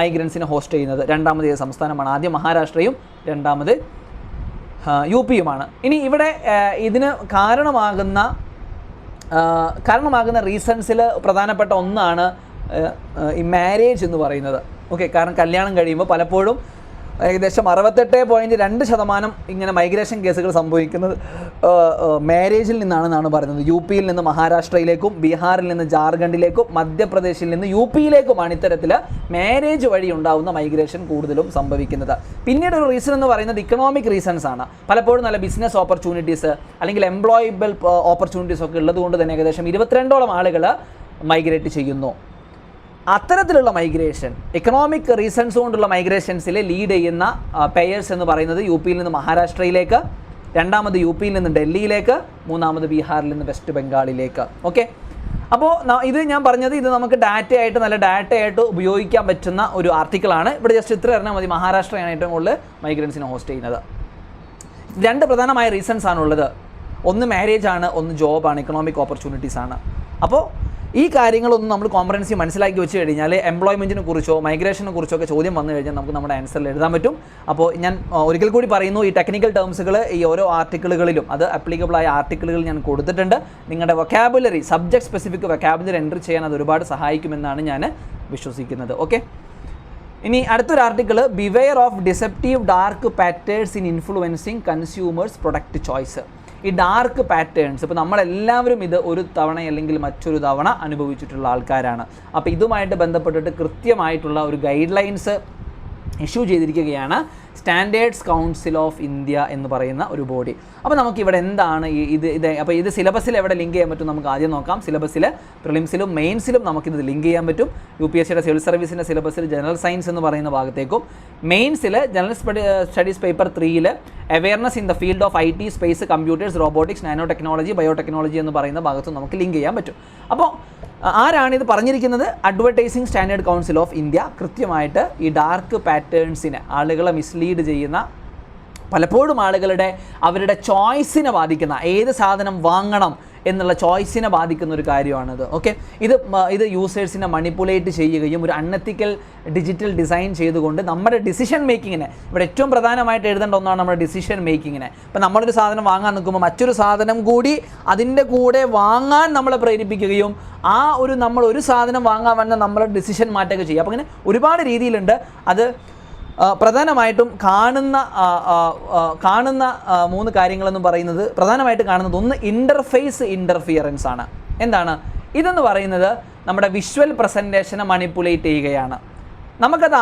മൈഗ്രൻസിനെ ഹോസ്റ്റ് ചെയ്യുന്നത്? 2ാമത് ഏത് സംസ്ഥാനമാണ്? ആദ്യം മഹാരാഷ്ട്രയും 2ാമത് UPയുമാണ്. ഇനി ഇവിടെ ഇതിന് കാരണമാകുന്ന റീസൺസിൽ പ്രധാനപ്പെട്ട ഒന്നാണ് ഈ മാരേജ് എന്ന് പറയുന്നത്. ഓക്കെ, കാരണം കല്യാണം കഴിയുമ്പോൾ പലപ്പോഴും ഏകദേശം 68.2% ഇങ്ങനെ മൈഗ്രേഷൻ കേസുകൾ സംഭവിക്കുന്നത് മാരേജിൽ നിന്നാണെന്നാണ് പറയുന്നത്. യു പിയിൽ നിന്ന് മഹാരാഷ്ട്രയിലേക്കും ബീഹാറിൽ നിന്ന് ജാർഖണ്ഡിലേക്കും മധ്യപ്രദേശിൽ നിന്ന് യു പിയിലേക്കുമാണ് ഇത്തരത്തിൽ മാരേജ് വഴി ഉണ്ടാകുന്ന മൈഗ്രേഷൻ കൂടുതലും സംഭവിക്കുന്നത്. പിന്നീട് ഒരു റീസൺ എന്ന് പറയുന്നത് ഇക്കണോമിക് റീസൺസ് ആണ്. പലപ്പോഴും നല്ല ബിസിനസ് ഓപ്പർച്യൂണിറ്റീസ് അല്ലെങ്കിൽ എംപ്ലോയബിൾ ഓപ്പർച്യൂണിറ്റീസ് ഒക്കെ ഉള്ളതുകൊണ്ട് തന്നെ ഏകദേശം 22ഓളം ആളുകൾ മൈഗ്രേറ്റ് ചെയ്യുന്നു. അത്തരത്തിലുള്ള മൈഗ്രേഷൻ, എക്കണോമിക് റീസൺസ് കൊണ്ടുള്ള മൈഗ്രേഷൻസിൽ ലീഡ് ചെയ്യുന്ന പെയേഴ്സ് എന്ന് പറയുന്നത് യു പിയിൽ നിന്ന് മഹാരാഷ്ട്രയിലേക്ക്, രണ്ടാമത് യു പിയിൽ നിന്ന് ഡൽഹിയിലേക്ക്, മൂന്നാമത് ബീഹാറിൽ നിന്ന് വെസ്റ്റ് ബംഗാളിലേക്ക്. ഓക്കെ, അപ്പോൾ ഇത് ഞാൻ പറഞ്ഞത് ഇത് നമുക്ക് നല്ല ഡാറ്റയായിട്ട് ഉപയോഗിക്കാൻ പറ്റുന്ന ഒരു ആർട്ടിക്കിളാണ്. ഇവിടെ ജസ്റ്റ് ഇത്ര അറിഞ്ഞാൽ മതി. മഹാരാഷ്ട്രയാണ് ഏറ്റവും കൂടുതൽ മൈഗ്രൻസിനെ ഹോസ്റ്റ് ചെയ്യുന്നത്. 2 പ്രധാനമായ റീസൺസ് ആണുള്ളത്. ഒന്ന് മാരേജ് ആണ്, ഒന്ന് ജോബാണ്, എക്കണോമിക് ഓപ്പർച്യൂണിറ്റീസ് ആണ്. അപ്പോൾ ഈ കാര്യങ്ങളൊന്നും നമ്മൾ കോംപ്രഹെൻസീവ് മനസ്സിലാക്കി വെച്ച് കഴിഞ്ഞാൽ എംപ്ലോയ്മെൻറ്റിനെ കുറിച്ചോ മൈഗ്രേഷനെ കുറിച്ചോ ഒക്കെ ചോദ്യം വന്നു കഴിഞ്ഞാൽ നമുക്ക് നമ്മുടെ ആൻസറിൽ എഴുതാൻ പറ്റും. അപ്പോൾ ഞാൻ ഒരിക്കൽ കൂടി പറയുന്നു, ഈ ടെക്നിക്കൽ ടേംസുകൾ ഈ ഓരോ ആർട്ടിക്കിളുകളിലും അത് അപ്ലിക്കബിൾ ആയ ആർട്ടിക്കിളുകൾ ഞാൻ കൊടുത്തിട്ടുണ്ട്. നിങ്ങളുടെ vocabulary, subject specific vocabulary entry ചെയ്യാൻ അത് ഒരുപാട് സഹായിക്കുമെന്നാണ് ഞാൻ വിശ്വസിക്കുന്നത്. ഓക്കെ, ഇനി അടുത്തൊരു article, beware of deceptive dark patterns in influencing consumers product choice. ഈ ഡാർക്ക് പാറ്റേൺസ്, ഇപ്പോൾ നമ്മളെല്ലാവരും ഇത് ഒരു തവണ അല്ലെങ്കിൽ മറ്റൊരു തവണ അനുഭവിച്ചിട്ടുള്ള ആൾക്കാരാണ്. അപ്പോൾ ഇതുമായിട്ട് ബന്ധപ്പെട്ടിട്ട് കൃത്യമായിട്ടുള്ള ഒരു ഗൈഡ് ലൈൻസ് ഇഷ്യൂ ചെയ്തിരിക്കുകയാണ് സ്റ്റാൻഡേർഡ്സ് കൗൺസിൽ ഓഫ് ഇന്ത്യ എന്ന് പറയുന്ന ഒരു ബോഡി. അപ്പോൾ നമുക്കിവിടെ എന്താണ് അപ്പോൾ ഇത് സിലബസിൽ എവിടെ ലിങ്ക് ചെയ്യാൻ പറ്റും നമുക്ക് ആദ്യം നോക്കാം. സിലബസിൽ പ്രിലിംസിലും മെയിൻസിലും നമുക്കിത് ലിങ്ക് ചെയ്യാൻ പറ്റും. UPSCയുടെ സിവിൽ സർവീസിൻ്റെ സിലബസിൽ ജനറൽ സയൻസ് എന്ന് പറയുന്ന ഭാഗത്തേക്കും, മെയിൻസിൽ general studies paper 3 awareness in the field of IT, space, computers, robotics, nanotechnology, biotechnology എന്ന് പറയുന്ന ഭാഗത്തും നമുക്ക് ലിങ്ക് ചെയ്യാൻ പറ്റും. അപ്പോൾ ആരാണിത് പറഞ്ഞിരിക്കുന്നത്? Advertising standard council of India. കൃത്യമായിട്ട് ഈ ഡാർക്ക് പാറ്റേൺസിനെ, ആളുകളെ മിസ്ലീഡ് ചെയ്യുന്ന, പലപ്പോഴും അവരുടെ ചോയ്സിനെ ബാധിക്കുന്ന, ഏത് സാധനം വാങ്ങണം എന്നുള്ള ചോയ്സിനെ ബാധിക്കുന്ന ഒരു കാര്യമാണിത്. ഓക്കെ, ഇത് യൂസേഴ്സിനെ മണിപ്പുലേറ്റ് ചെയ്യുകയും ഒരു അൺഎത്തിക്കൽ ഡിജിറ്റൽ ഡിസൈൻ ചെയ്തുകൊണ്ട് നമ്മുടെ ഡിസിഷൻ മേക്കിങ്ങിനെ, ഇവിടെ ഏറ്റവും പ്രധാനമായിട്ട് എഴുതേണ്ട ഒന്നാണ് നമ്മുടെ ഡിസിഷൻ മേക്കിങ്ങിനെ. ഇപ്പം നമ്മളൊരു സാധനം വാങ്ങാൻ നിൽക്കുമ്പോൾ മറ്റൊരു സാധനം കൂടി അതിൻ്റെ കൂടെ വാങ്ങാൻ നമ്മളെ പ്രേരിപ്പിക്കുകയും നമ്മൾ ഒരു സാധനം വാങ്ങാൻ വന്ന നമ്മളെ ഡിസിഷൻ മാറ്റുകയൊക്കെ ചെയ്യും. അപ്പോൾ ഇങ്ങനെ ഒരുപാട് രീതിയിലുണ്ട്. അത് പ്രധാനമായിട്ടും കാണുന്ന 3 കാര്യങ്ങളെന്ന് പറയുന്നത്, പ്രധാനമായിട്ട് കാണുന്നത് ഒന്ന് ഇൻ്റർഫേസ് ഇൻ്റർഫിയറൻസ് ആണ്. എന്താണ് ഇതെന്ന് പറയുന്നത്? നമ്മുടെ വിഷ്വൽ പ്രസൻറ്റേഷനെ മണിപ്പുലേറ്റ് ചെയ്യുകയാണ്. നമുക്കത്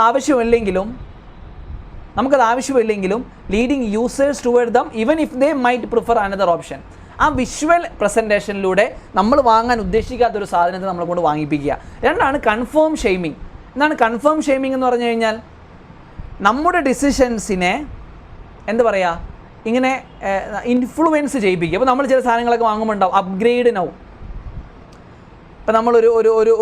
ആവശ്യമില്ലെങ്കിലും leading users toward them even if they might prefer another option. ആ വിഷ്വൽ പ്രസൻറ്റേഷനിലൂടെ നമ്മൾ വാങ്ങാൻ ഉദ്ദേശിക്കാത്തൊരു സാധനത്തെ നമ്മളെ കൊണ്ട് വാങ്ങിപ്പിക്കുക. 2 കൺഫേം ഷെയ്മിങ്. എന്താണ് കൺഫേം ഷെയ്മിങ് എന്ന് പറഞ്ഞു കഴിഞ്ഞാൽ? നമ്മുടെ ഡിസിഷൻസിനെ ഇങ്ങനെ ഇൻഫ്ലുവൻസ് ചെയ്യിപ്പിക്കുക. അപ്പോൾ നമ്മൾ ചില സാധനങ്ങളൊക്കെ വാങ്ങുമ്പോൾ ഉണ്ടാവും അപ്ഗ്രേഡ് നൗ. ഇപ്പോൾ നമ്മളൊരു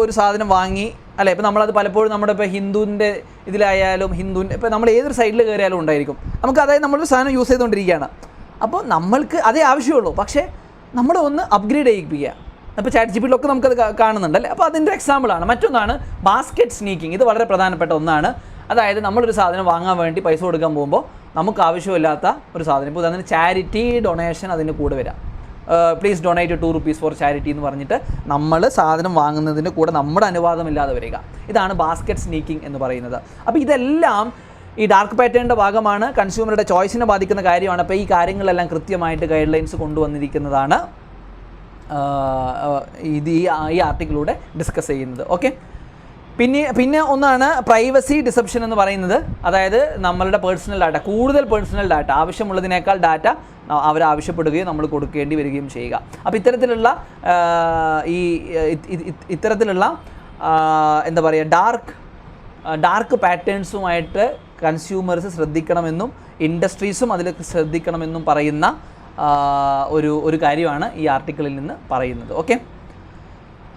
ഒരു സാധനം വാങ്ങി അല്ലേ, ഇപ്പോൾ നമ്മളത് പലപ്പോഴും ഇപ്പോൾ ഹിന്ദുവിൻ്റെ ഇതിലായാലും ഇപ്പോൾ നമ്മൾ ഏതൊരു സൈഡിൽ കയറിയാലും ഉണ്ടായിരിക്കും നമുക്ക്. അതായത് നമ്മളൊരു സാധനം യൂസ് ചെയ്തുകൊണ്ടിരിക്കുകയാണ്, അപ്പോൾ നമ്മൾക്ക് അതേ ആവശ്യമുള്ളൂ, പക്ഷേ നമ്മൾ ഒന്ന് അപ്ഗ്രേഡ് ചെയ്യിപ്പിക്കുക. അപ്പോൾ ChatGPTയിലൊക്കെ നമുക്കത് കാണുന്നുണ്ട് അല്ലേ. അപ്പോൾ അതിൻ്റെ എക്സാമ്പിളാണ്. മറ്റൊന്നാണ് ബാസ്ക്കറ്റ് സ്നീക്കിങ്. ഇത് വളരെ പ്രധാനപ്പെട്ട ഒന്നാണ്. അതായത് നമ്മളൊരു സാധനം വാങ്ങാൻ വേണ്ടി പൈസ കൊടുക്കാൻ പോകുമ്പോൾ നമുക്ക് ആവശ്യമില്ലാത്ത ഒരു സാധനം, ഇപ്പോൾ അതിന് ചാരിറ്റി ഡൊണേഷൻ അതിന് കൂടെ വരാം. Please donate 2 rupees four charity എന്ന് പറഞ്ഞിട്ട് നമ്മൾ സാധനം വാങ്ങുന്നതിന് കൂടെ നമ്മുടെ അനുവാദമില്ലാതെ വരിക. ഇതാണ് ബാസ്ക്കറ്റ് സ്നീക്കിംഗ് എന്ന് പറയുന്നത്. അപ്പോൾ ഇതെല്ലാം ഈ ഡാർക്ക് പാറ്റേണിൻ്റെ ഭാഗമാണ്, കൺസ്യൂമറുടെ ചോയ്സിനെ ബാധിക്കുന്ന കാര്യമാണ്. അപ്പോൾ ഈ കാര്യങ്ങളെല്ലാം കൃത്യമായിട്ട് ഗൈഡ് ലൈൻസ് കൊണ്ടുവന്നിരിക്കുന്നതാണ് ഈ ആർട്ടിക്കിലൂടെ ഡിസ്കസ് ചെയ്യുന്നത്. ഓക്കെ, പിന്നെ ഒന്നാണ് പ്രൈവസി ഡിസെപ്ഷൻ എന്ന് പറയുന്നത്. അതായത് നമ്മളുടെ പേഴ്സണൽ ഡാറ്റ, കൂടുതൽ പേഴ്സണൽ ഡാറ്റ, ആവശ്യമുള്ളതിനേക്കാൾ ഡാറ്റ അവരാവശ്യപ്പെടുകയും നമ്മൾ കൊടുക്കേണ്ടി വരികയും ചെയ്യുക. അപ്പോൾ ഇത്തരത്തിലുള്ള ഡാർക്ക് പാറ്റേൺസുമായിട്ട് കൺസ്യൂമേഴ്സ് ശ്രദ്ധിക്കണമെന്നും ഇൻഡസ്ട്രീസും അതിൽ ശ്രദ്ധിക്കണമെന്നും പറയുന്ന ഒരു കാര്യമാണ് ഈ ആർട്ടിക്കിളിൽ നിന്ന് പറയുന്നത്. ഓക്കെ,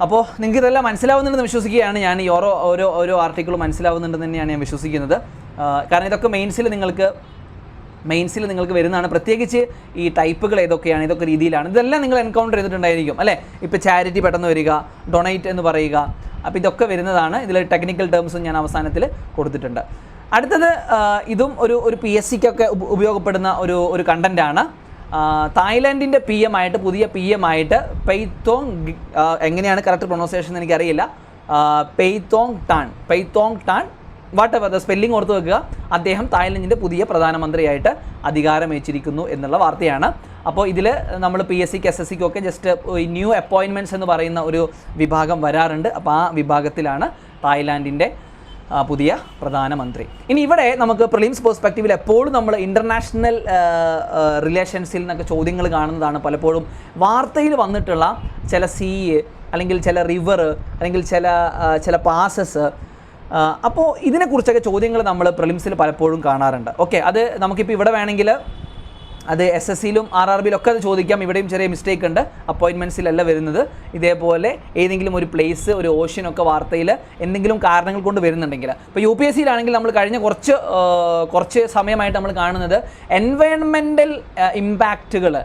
അപ്പോൾ നിങ്ങൾക്ക് ഇതെല്ലാം മനസ്സിലാവുന്നുണ്ടെന്ന് വിശ്വസിക്കുകയാണ് ഞാൻ. ഈ ഓരോ ആർട്ടിക്കിളും മനസ്സിലാവുന്നുണ്ടെന്ന് തന്നെയാണ് ഞാൻ വിശ്വസിക്കുന്നത്. കാരണം ഇതൊക്കെ മെയിൻസിൽ നിങ്ങൾക്ക് വരുന്നതാണ്. പ്രത്യേകിച്ച് ഈ ടൈപ്പുകൾ ഏതൊക്കെയാണ്, ഇതൊക്കെ രീതിയിലാണ്, ഇതെല്ലാം നിങ്ങൾ എൻകൗണ്ടർ ചെയ്തിട്ടുണ്ടായിരിക്കും അല്ലേ. ഇപ്പോൾ ചാരിറ്റി പെട്ടെന്ന് വരിക, ഡൊണേറ്റ് എന്ന് പറയുക, അപ്പോൾ ഇതൊക്കെ വരുന്നതാണ്. ഇതിൽ ടെക്നിക്കൽ ടേംസും ഞാൻ അവസാനത്തിൽ കൊടുത്തിട്ടുണ്ട്. അടുത്തത് ഇതും ഒരു PSCക്കൊക്കെ ഉപയോഗപ്പെടുന്ന ഒരു കണ്ടൻറ്റാണ്. തായ്ലാൻഡിൻ്റെ പുതിയ PM ആയിട്ട് പെയ്ത്തോങ്, എങ്ങനെയാണ് കറക്റ്റ് പ്രൊണൗൺസിയേഷൻ എനിക്കറിയില്ല, Paetongtarn whatever the spelling ഓർത്ത് വെക്കുക. അദ്ദേഹം തായ്ലൻഡിൻ്റെ പുതിയ പ്രധാനമന്ത്രിയായിട്ട് അധികാരമേറ്റിരിക്കുന്നു എന്നുള്ള വാർത്തയാണ്. അപ്പോൾ ഇതിൽ നമ്മൾ PSCക്ക് SSCക്കും ഒക്കെ ജസ്റ്റ് ന്യൂ അപ്പോയിൻമെൻറ്റ്സ് എന്ന് പറയുന്ന ഒരു വിഭാഗം വരാറുണ്ട്. അപ്പോൾ ആ വിഭാഗത്തിലാണ് തായ്ലാൻഡിൻ്റെ പുതിയ പ്രധാനമന്ത്രി. ഇനി ഇവിടെ നമുക്ക് പ്രിലിംസ് പെർസ്പെക്റ്റീവിൽ എപ്പോഴും നമ്മൾ ഇൻ്റർനാഷണൽ റിലേഷൻസിൽ നിന്നൊക്കെ ചോദ്യങ്ങൾ കാണുന്നതാണ്. പലപ്പോഴും വാർത്തയിൽ വന്നിട്ടുള്ള ചില സീ അല്ലെങ്കിൽ ചില റിവർ അല്ലെങ്കിൽ ചില പാസസ്, അപ്പോൾ ഇതിനെക്കുറിച്ചൊക്കെ ചോദ്യങ്ങൾ നമ്മൾ പ്രിലിംസിൽ പലപ്പോഴും കാണാറുണ്ട്. ഓക്കെ, അത് നമുക്കിപ്പോൾ ഇവിടെ വേണമെങ്കിൽ അത് SSCയിലും RRBയിലൊക്കെ അത് ചോദിക്കാം. ഇവിടെയും ചെറിയ മിസ്റ്റേക്ക് ഉണ്ട്, അപ്പോയിൻമെൻറ്റ്സിലല്ല വരുന്നത്. ഇതേപോലെ ഏതെങ്കിലും ഒരു പ്ലേസ്, ഒരു ഓഷ്യനൊക്കെ വാർത്തയിൽ എന്തെങ്കിലും കാരണങ്ങൾ കൊണ്ട് വരുന്നുണ്ടെങ്കിൽ, ഇപ്പോൾ UPSCയിലാണെങ്കിൽ നമ്മൾ കഴിഞ്ഞ കുറച്ച് സമയമായിട്ട് നമ്മൾ കാണുന്നത് എൻവയൺമെൻറ്റൽ ഇമ്പാക്റ്റുകൾ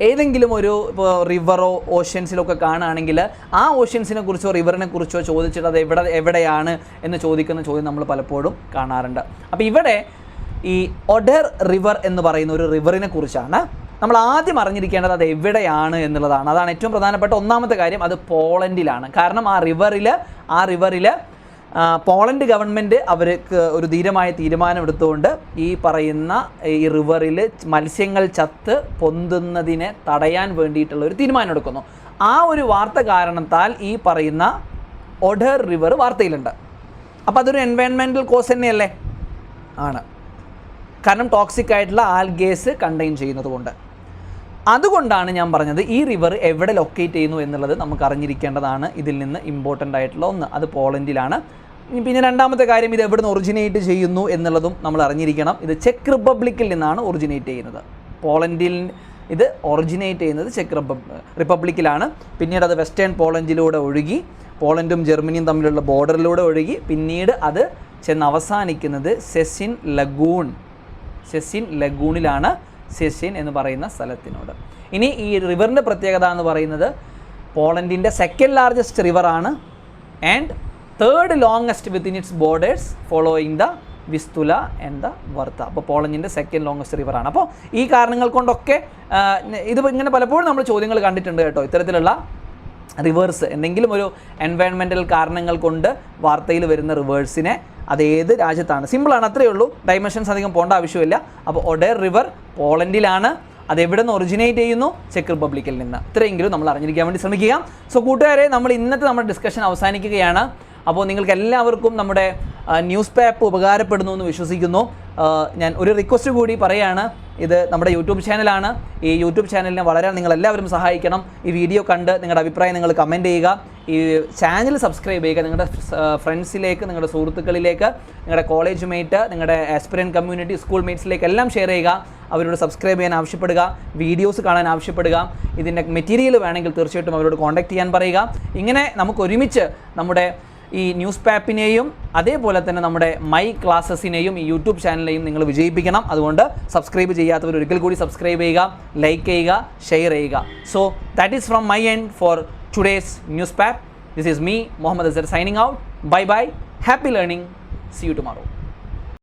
ഏതെങ്കിലും ഒരു ഇപ്പോൾ റിവറോ ഓഷ്യൻസിലൊക്കെ കാണുകയാണെങ്കിൽ ആ ഓഷ്യൻസിനെ കുറിച്ചോ റിവറിനെ കുറിച്ചോ ചോദിച്ചിട്ട് അത് എവിടെയാണ് എന്ന് ചോദിക്കുന്ന ചോദ്യം നമ്മൾ പലപ്പോഴും കാണാറുണ്ട്. അപ്പോൾ ഇവിടെ ഈ ഒഡർ റിവർ എന്ന് പറയുന്ന ഒരു റിവറിനെ കുറിച്ചാണ് നമ്മൾ ആദ്യം അറിഞ്ഞിരിക്കേണ്ടത്. അത് എവിടെയാണ് എന്നുള്ളതാണ്. അതാണ് ഏറ്റവും പ്രധാനപ്പെട്ട ഒന്നാമത്തെ കാര്യം. അത് പോളണ്ടിലാണ്. കാരണം ആ റിവറിൽ പോളണ്ട് ഗവൺമെൻറ് അവർക്ക് ഒരു ധീരമായ തീരുമാനമെടുത്തുകൊണ്ട് ഈ പറയുന്ന ഈ റിവറിൽ മത്സ്യങ്ങൾ ചത്ത് പൊന്തുന്നതിനെ തടയാൻ വേണ്ടിയിട്ടുള്ള ഒരു തീരുമാനം എടുക്കുന്നു. ആ ഒരു വാർത്ത കാരണത്താൽ ഈ പറയുന്ന ഒഡർ റിവർ വാർത്തയിലുണ്ട്. അപ്പോൾ അതൊരു എൻവയൺമെൻറ്റൽ കോസ് തന്നെയല്ലേ? ആണ്. കാരണം ടോക്സിക് ആയിട്ടുള്ള ആൽഗേസ് കണ്ടെയ്ൻ ചെയ്യുന്നത് കൊണ്ട്. അതുകൊണ്ടാണ് ഞാൻ പറഞ്ഞത് ഈ റിവർ എവിടെ ലൊക്കേറ്റ് ചെയ്യുന്നു എന്നുള്ളത് നമുക്ക് അറിഞ്ഞിരിക്കേണ്ടതാണ്. ഇതിൽ നിന്ന് ഇമ്പോർട്ടൻ്റ് ആയിട്ടുള്ള ഒന്ന് അത് പോളണ്ടിലാണ്. പിന്നെ രണ്ടാമത്തെ കാര്യം, ഇത് എവിടെ നിന്ന് ഒറിജിനേറ്റ് ചെയ്യുന്നു എന്നുള്ളതും നമ്മൾ അറിഞ്ഞിരിക്കണം. ഇത് ചെക്ക് റിപ്പബ്ലിക്കിൽ നിന്നാണ് ഒറിജിനേറ്റ് ചെയ്യുന്നത്. പോളണ്ടിൽ ഇത് ഒറിജിനേറ്റ് ചെയ്യുന്നത് ചെക്ക് റിപ്പബ്ലിക്കിലാണ്. പിന്നീട് അത് വെസ്റ്റേൺ പോളണ്ടിലൂടെ ഒഴുകി പോളണ്ടും ജർമ്മനിയും തമ്മിലുള്ള ബോർഡറിലൂടെ ഒഴുകി പിന്നീട് അത് ചെന്ന് അവസാനിക്കുന്നത് സെസിൻ ലഗൂണിലാണ്, സെസിൻ എന്ന് പറയുന്ന സ്ഥലത്തിനോട്. ഇനി ഈ റിവറിൻ്റെ പ്രത്യേകത എന്ന് പറയുന്നത് പോളണ്ടിൻ്റെ സെക്കൻഡ് ലാർജസ്റ്റ് റിവറാണ് and third longest within its borders following the Vistula and the Warta. അപ്പോൾ പോളണ്ടിൻ്റെ സെക്കൻഡ് ലോങ്ങസ്റ്റ് റിവറാണ്. അപ്പോൾ ഈ കാരണങ്ങൾ കൊണ്ടൊക്കെ ഇത് ഇങ്ങനെ പലപ്പോഴും നമ്മൾ ചോദ്യങ്ങൾ കണ്ടിട്ടുണ്ട് കേട്ടോ. ഇത്തരത്തിലുള്ള റിവേഴ്സ് എന്തെങ്കിലും ഒരു എൻവയൺമെൻറ്റൽ കാരണങ്ങൾ കൊണ്ട് വാർത്തയിൽ വരുന്ന റിവേഴ്സിനെ അത് ഏത് രാജ്യത്താണ്, സിമ്പിളാണ്, അത്രയേ ഉള്ളൂ. ഡൈമെൻഷൻസ് അധികം പോകേണ്ട ആവശ്യമില്ല. അപ്പോൾ ഒഡർ റിവർ പോളണ്ടിലാണ്. അത് എവിടെ നിന്ന് ഒറിജിനേറ്റ് ചെയ്യുന്നു? ചെക്ക് റിപ്പബ്ലിക്കിൽ നിന്ന്. ഇത്രയെങ്കിലും നമ്മൾ അറിഞ്ഞിരിക്കാൻ വേണ്ടി ശ്രമിക്കുക. സോ കൂട്ടുകാരെ, നമ്മൾ ഇന്നത്തെ നമ്മുടെ ഡിസ്കഷൻ അവസാനിക്കുകയാണ്. അപ്പോൾ നിങ്ങൾക്ക് എല്ലാവർക്കും നമ്മുടെ ന്യൂസ് പേപ്പർ ഉപകാരപ്പെടുന്നു എന്ന് വിശ്വസിക്കുന്നു. ഞാൻ ഒരു റിക്വസ്റ്റ് കൂടി പറയുകയാണ്. ഇത് നമ്മുടെ യൂട്യൂബ് ചാനലാണ്. ഈ യൂട്യൂബ് ചാനലിനെ വളരാൻ നിങ്ങളെല്ലാവരും സഹായിക്കണം. ഈ വീഡിയോ കണ്ട് നിങ്ങളുടെ അഭിപ്രായം നിങ്ങൾ കമൻറ്റ് ചെയ്യുക. ഈ ചാനൽ സബ്സ്ക്രൈബ് ചെയ്യുക. നിങ്ങളുടെ ഫ്രണ്ട്സിലേക്ക്, നിങ്ങളുടെ സുഹൃത്തുക്കളിലേക്ക്, നിങ്ങളുടെ കോളേജ് മേറ്റ്, നിങ്ങളുടെ ആസ്പിറൻറ്റ് കമ്മ്യൂണിറ്റി, സ്കൂൾ മേറ്റ്സിലേക്ക് എല്ലാം ഷെയർ ചെയ്യുക. അവരോട് സബ്സ്ക്രൈബ് ചെയ്യാൻ ആവശ്യപ്പെടുക, വീഡിയോസ് കാണാൻ ആവശ്യപ്പെടുക. ഇതിൻ്റെ മെറ്റീരിയൽ വേണമെങ്കിൽ തീർച്ചയായിട്ടും അവരോട് കോൺടാക്ട് ചെയ്യാൻ പറയുക. ഇങ്ങനെ നമുക്ക് ഒരുമിച്ച് നമ്മുടെ ഈ ന്യൂസ് പേപ്പിനെയും അതേപോലെ തന്നെ നമ്മുടെ മൈ ക്ലാസ്സസിനെയും ഈ യൂട്യൂബ് ചാനലിനെയും നിങ്ങൾ വിജയിപ്പിക്കണം. അതുകൊണ്ട് സബ്സ്ക്രൈബ് ചെയ്യാത്തവർ ഒരിക്കൽ കൂടി സബ്സ്ക്രൈബ് ചെയ്യുക, ലൈക്ക് ചെയ്യുക, ഷെയർ ചെയ്യുക. So that is from my end four today's news PAP. This is me, Mohammad Azhar, signing out. Bye bye. Happy learning. See you tomorrow.